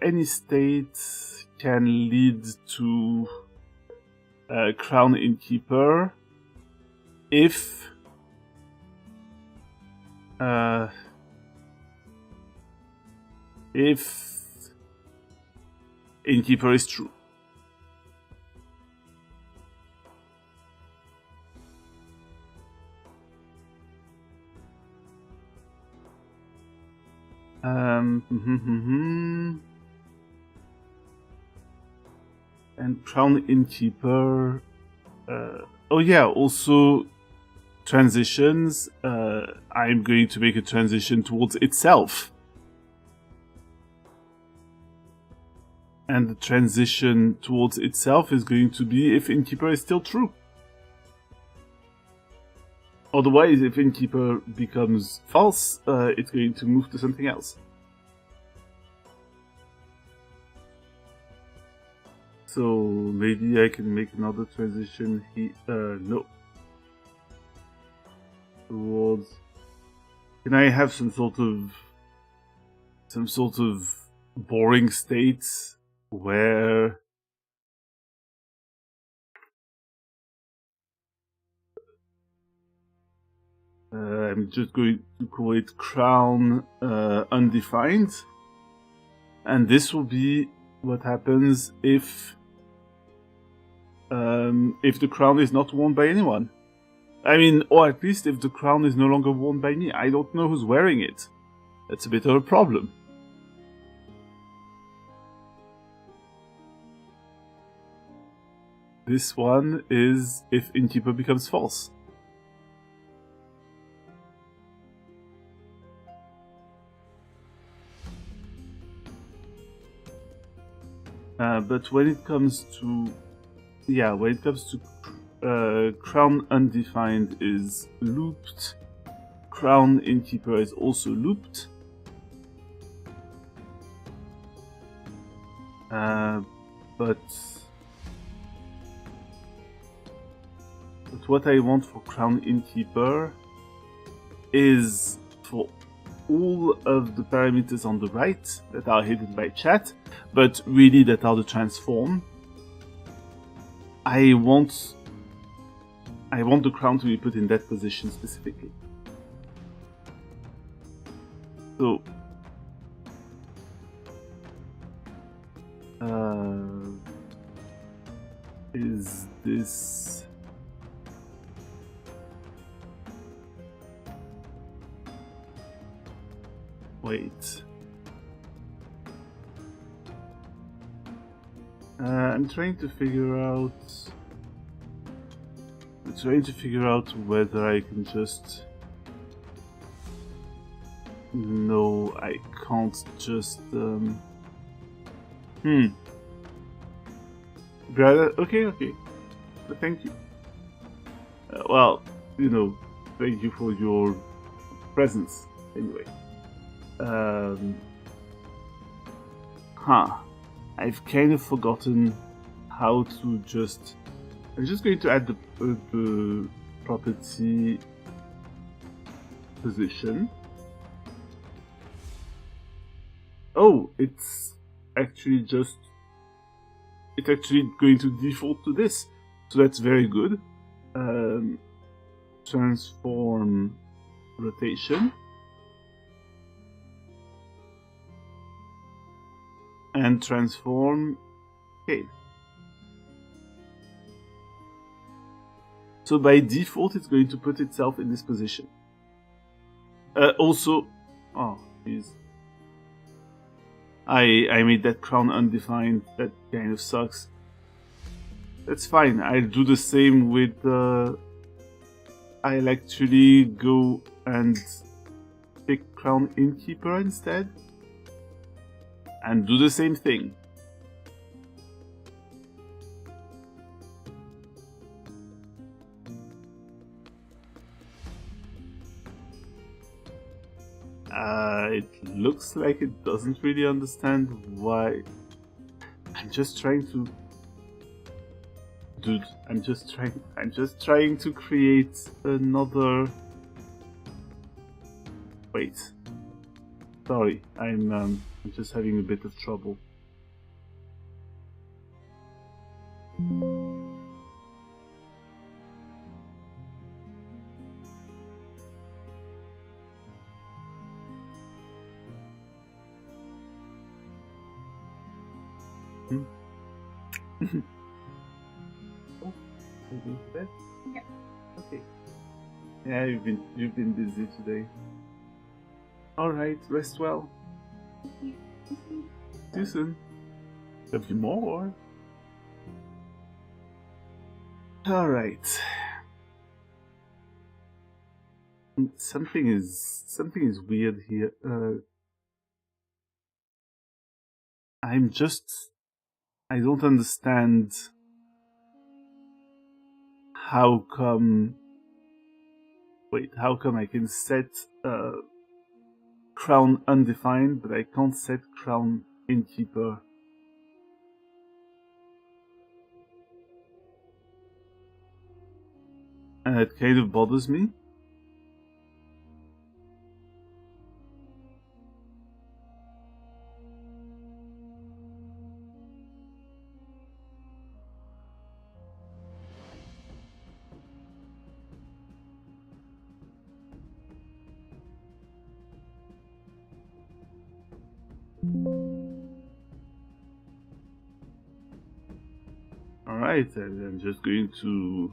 A: any state can lead to crown innkeeper if innkeeper is true. And crown innkeeper. Oh yeah, also transitions. I'm going to make a transition towards itself. And the transition towards itself is going to be if innkeeper is still true. Otherwise, if innkeeper becomes false, it's going to move to something else. So maybe I can make another transition here. No. Towards. Can I have some sort of boring state where I'm just going to call it crown undefined, and this will be what happens if the crown is not worn by anyone. I mean, or at least if the crown is no longer worn by me. I don't know who's wearing it. That's a bit of a problem. This one is if innkeeper becomes false. But when it comes to crown undefined is looped, crown innkeeper is also looped. But what I want for crown innkeeper is for all of the parameters on the right that are hidden by chat, but really that are the transform. I want the crown to be put in that position specifically. So is this wait. I'm trying to figure out whether I can just. No, I can't just. Okay. Thank you. Well, thank you for your presence. Anyway. I've kind of forgotten how to just. I'm just going to add the property position. Oh, it's actually going to default to this, so that's very good. Transform rotation. And transform scale. So by default, it's going to put itself in this position. Also, oh, jeez. I made that crown undefined. That kind of sucks. That's fine. I'll do the same with. I'll actually go and pick crown innkeeper instead, and do the same thing. It looks like it doesn't really understand why. I'm just trying to... Dude, I'm just trying to create another... Wait. Sorry, I'm just having a bit of trouble. Oh, you going to bed?
B: Yeah.
A: Okay. Yeah, you've been busy today. All right, rest well. See you soon. Have you more? All right. Something is weird here. I don't understand how come I can set crown undefined, but I can't set crown innkeeper. And it kind of bothers me. Alright, I'm just going to...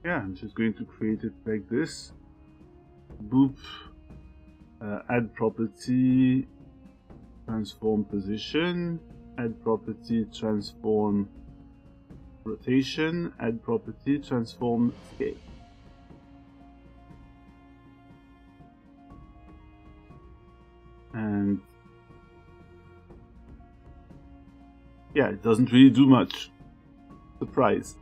A: Yeah, I'm just going to create it like this. Boop. Add property, transform position. Add property, transform rotation. Add property, transform scale. And yeah, it doesn't really do much. Surprise.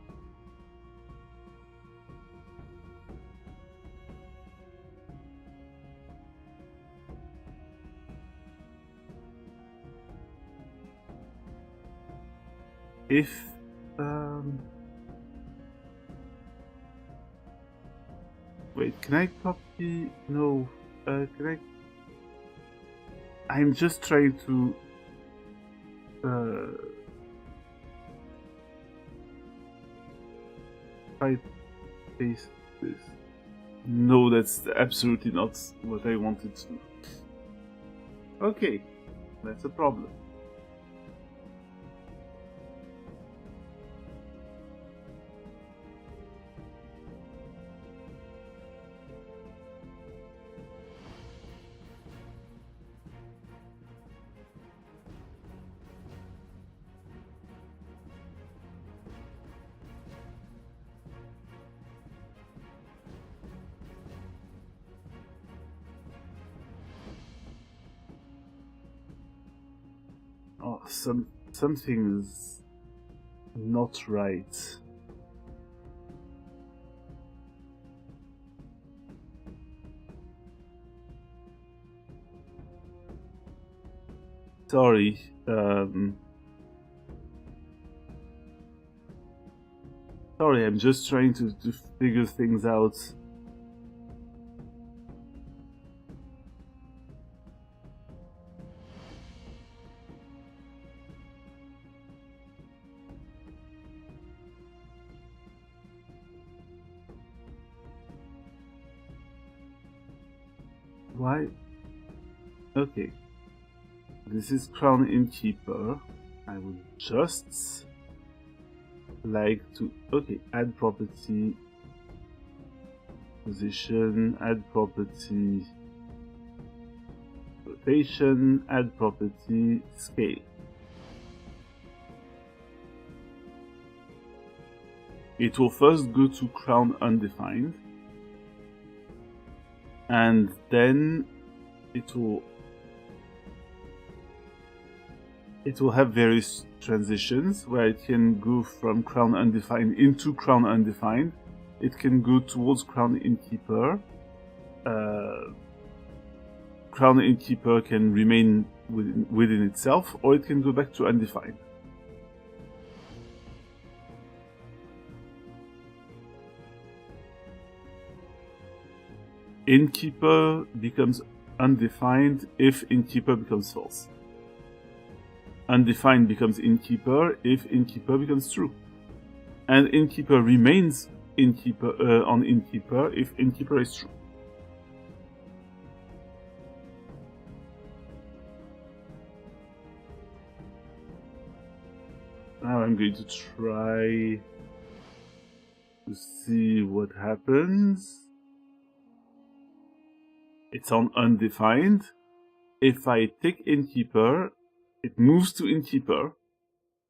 A: If wait, can I copy? No, can I? I'm just trying to try to paste this. No, that's absolutely not what I wanted to do. Okay, that's a problem. Oh, something's not right. Sorry. Sorry, I'm just trying to figure things out. Why? Okay. This is crown innkeeper. I will just like to, okay, add property, position, add property, rotation, add property, scale. It will first go to crown undefined, and then it will have various transitions where it can go from crown undefined into crown undefined. It can go towards crown innkeeper. Crown innkeeper can remain within itself, or it can go back to undefined. Innkeeper becomes undefined if innkeeper becomes false. Undefined becomes innkeeper if innkeeper becomes true. And innkeeper remains innkeeper on innkeeper if innkeeper is true. Now I'm going to try to see what happens. It's on undefined. If I take innkeeper, it moves to innkeeper,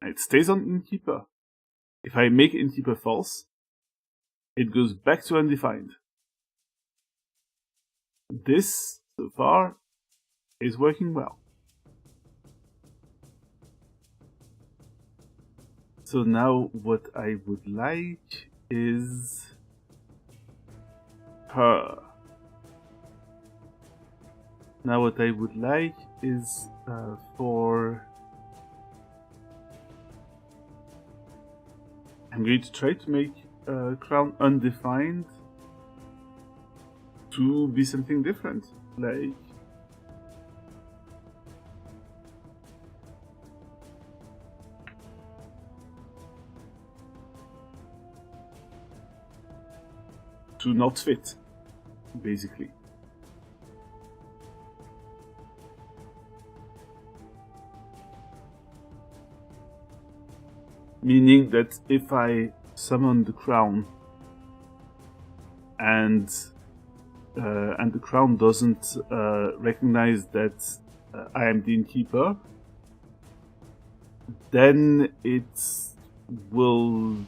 A: and it stays on innkeeper. If I make innkeeper false, it goes back to undefined. This, so far, is working well. So now what I would like is her. Now what I would like is for... I'm going to try to make crown undefined to be something different, like... to not fit, basically. Meaning that if I summon the crown and the crown doesn't recognize that I am the innkeeper, then it will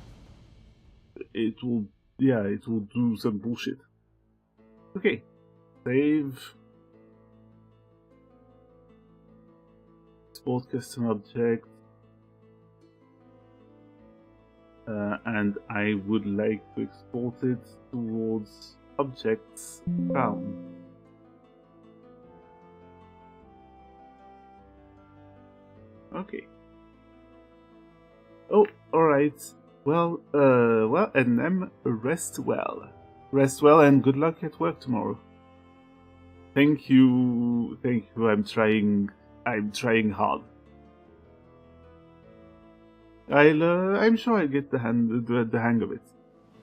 A: do some bullshit. Okay, save. Export custom object. And I would like to export it towards objects crown. Okay. Oh, alright. Well, NM, rest well. Rest well and good luck at work tomorrow. Thank you. I'm trying hard. I'm sure I'll get the hang of it.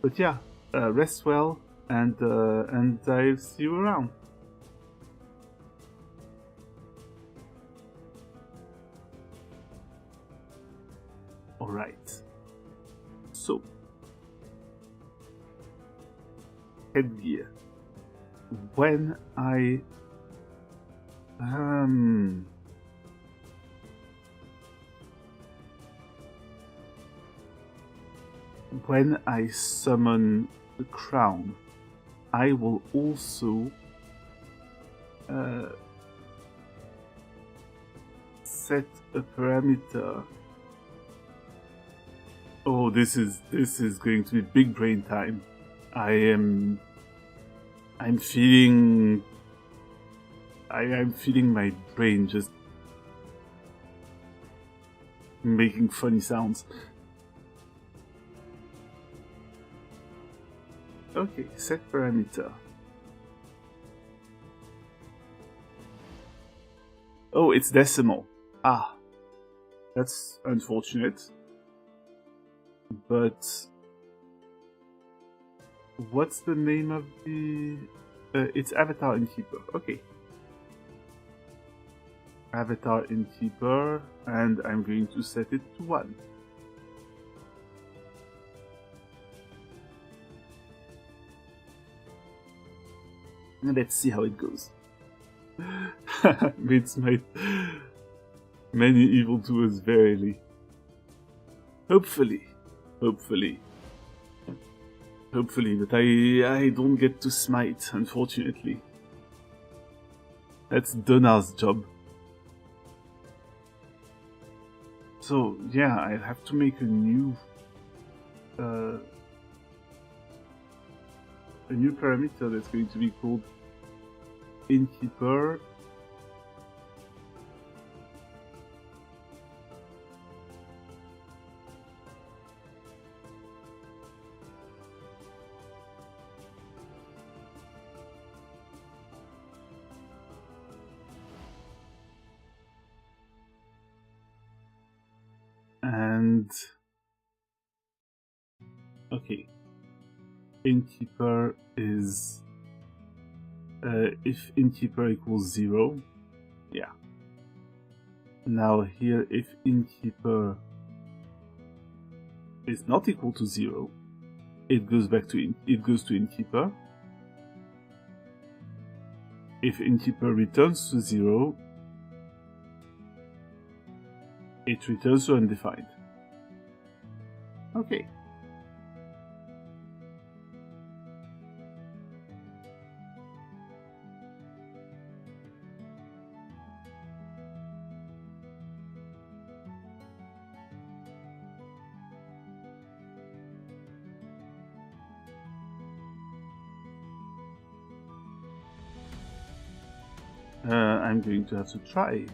A: But yeah, rest well, and I'll see you around. Alright. So, Headgear. When I summon the crown, I will also set a parameter. Oh, this is going to be big brain time. I'm feeling my brain just making funny sounds. Okay, set parameter. Oh, it's decimal. Ah, that's unfortunate. But what's the name of the... it's Avatar Innkeeper. Okay. Avatar Innkeeper, and I'm going to set it to 1. Let's see how it goes. It's my many evil doers verily. Hopefully, but I don't get to smite, unfortunately. That's Donar's job. So yeah, I have to make a new parameter that's going to be called innkeeper. And okay, innkeeper is if innkeeper equals 0, yeah. Now here, if innkeeper is not equal to 0, it goes back to innkeeper. If innkeeper returns to 0, it returns to undefined. Okay. I'm going to have to try.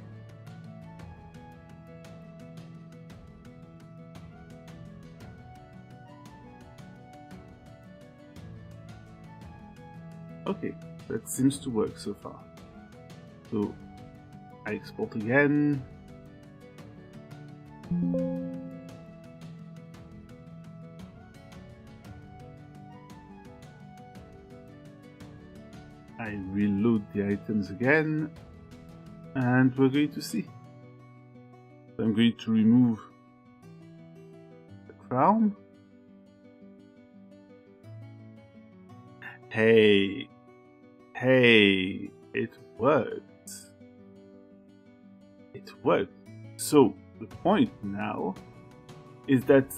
A: Okay, that seems to work so far. So I export again. I reload the items again, and we're going to see. So I'm going to remove the crown. Hey, it worked. It worked. So the point now is that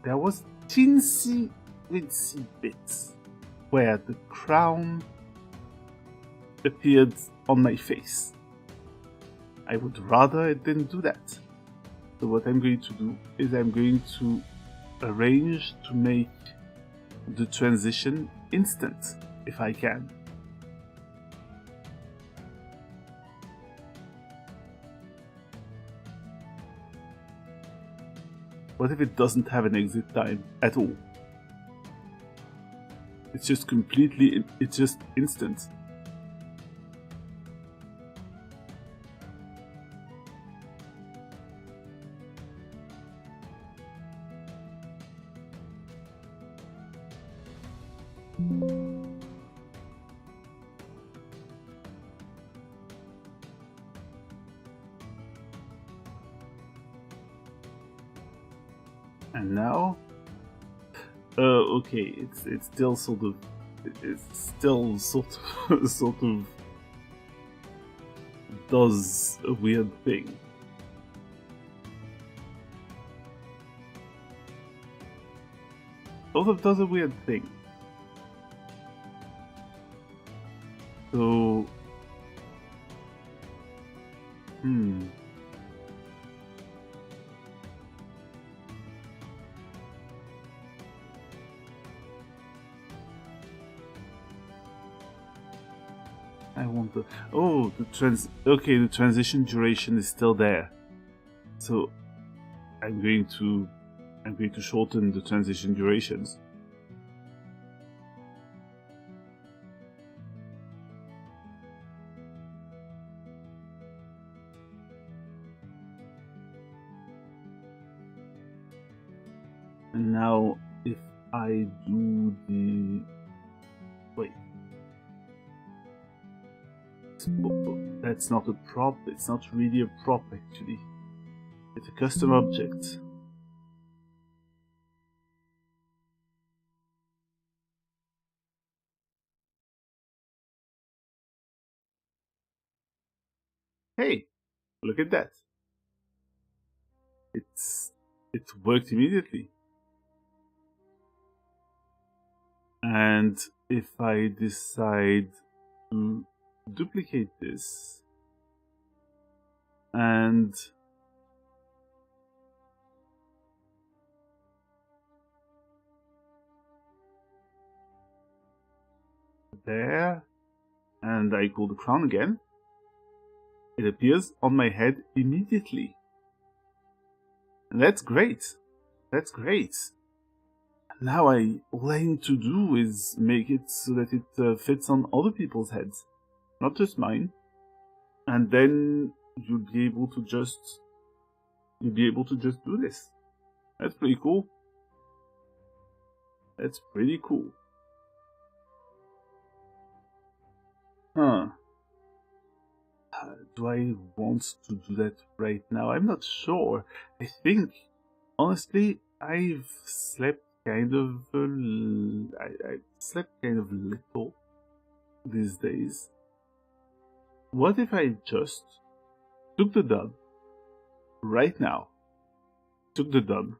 A: there was teensy weensy bits where the crown appeared on my face. I would rather it didn't do that. So what I'm going to do is I'm going to arrange to make the transition instant, if I can. What if it doesn't have an exit time at all? It's just completely, it's just instant. And now, okay, it's still sort of does a weird thing. Sort of does a weird thing. So, I want the the transition duration is still there. So I'm going to shorten the transition durations. And now if I do the wait. That's not a prop, it's not really a prop actually. It's a custom object. Hey, look at that. It worked immediately. And if I decide to duplicate this and there, and I pull the crown again, it appears on my head immediately. And that's great. That's great. Now all I need to do is make it so that it fits on other people's heads, not just mine. And then you'll be able to just do this. That's pretty cool. That's pretty cool. Huh. Do I want to do that right now? I'm not sure. I think, honestly, I've slept kind of I've slept kind of little these days. What if I just took the dub right now? Took the dub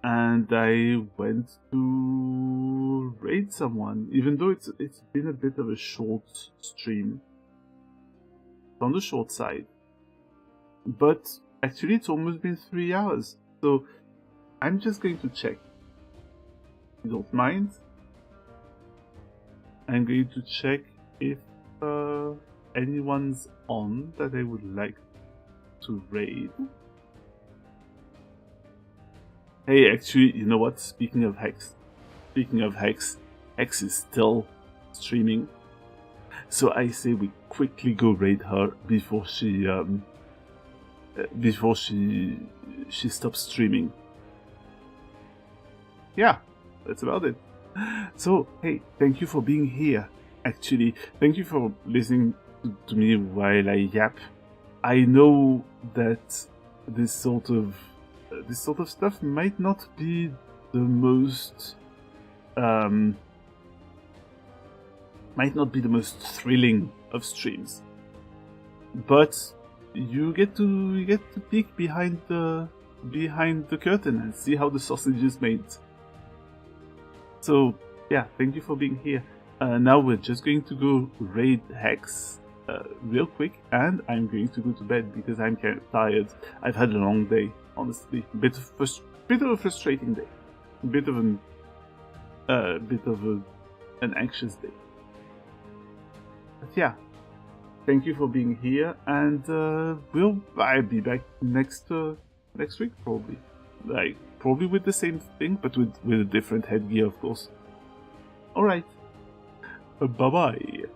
A: and I went to raid someone, even though it's been a bit of a short stream. On the short side, but actually it's almost been 3 hours, so I'm just going to check. If you don't mind, I'm going to check if anyone's on that I would like to raid. Hey, actually, you know what? Speaking of Hex, Hex is still streaming. So I say we quickly go raid her before she stops streaming. Yeah, that's about it. So hey, thank you for being here. Actually, thank you for listening to me while I yap. I know that this sort of stuff might not be the most thrilling of streams, but you get to peek behind the curtain and see how the sausage is made. So yeah, thank you for being here. Now we're just going to go raid Hex real quick, and I'm going to go to bed because I'm kind of tired. I've had a long day, honestly. Bit of a frustrating day, bit of an anxious day. But yeah, thank you for being here, and I'll be back next week probably. Probably with the same thing, but with a different headgear, of course. Alright. Bye-bye.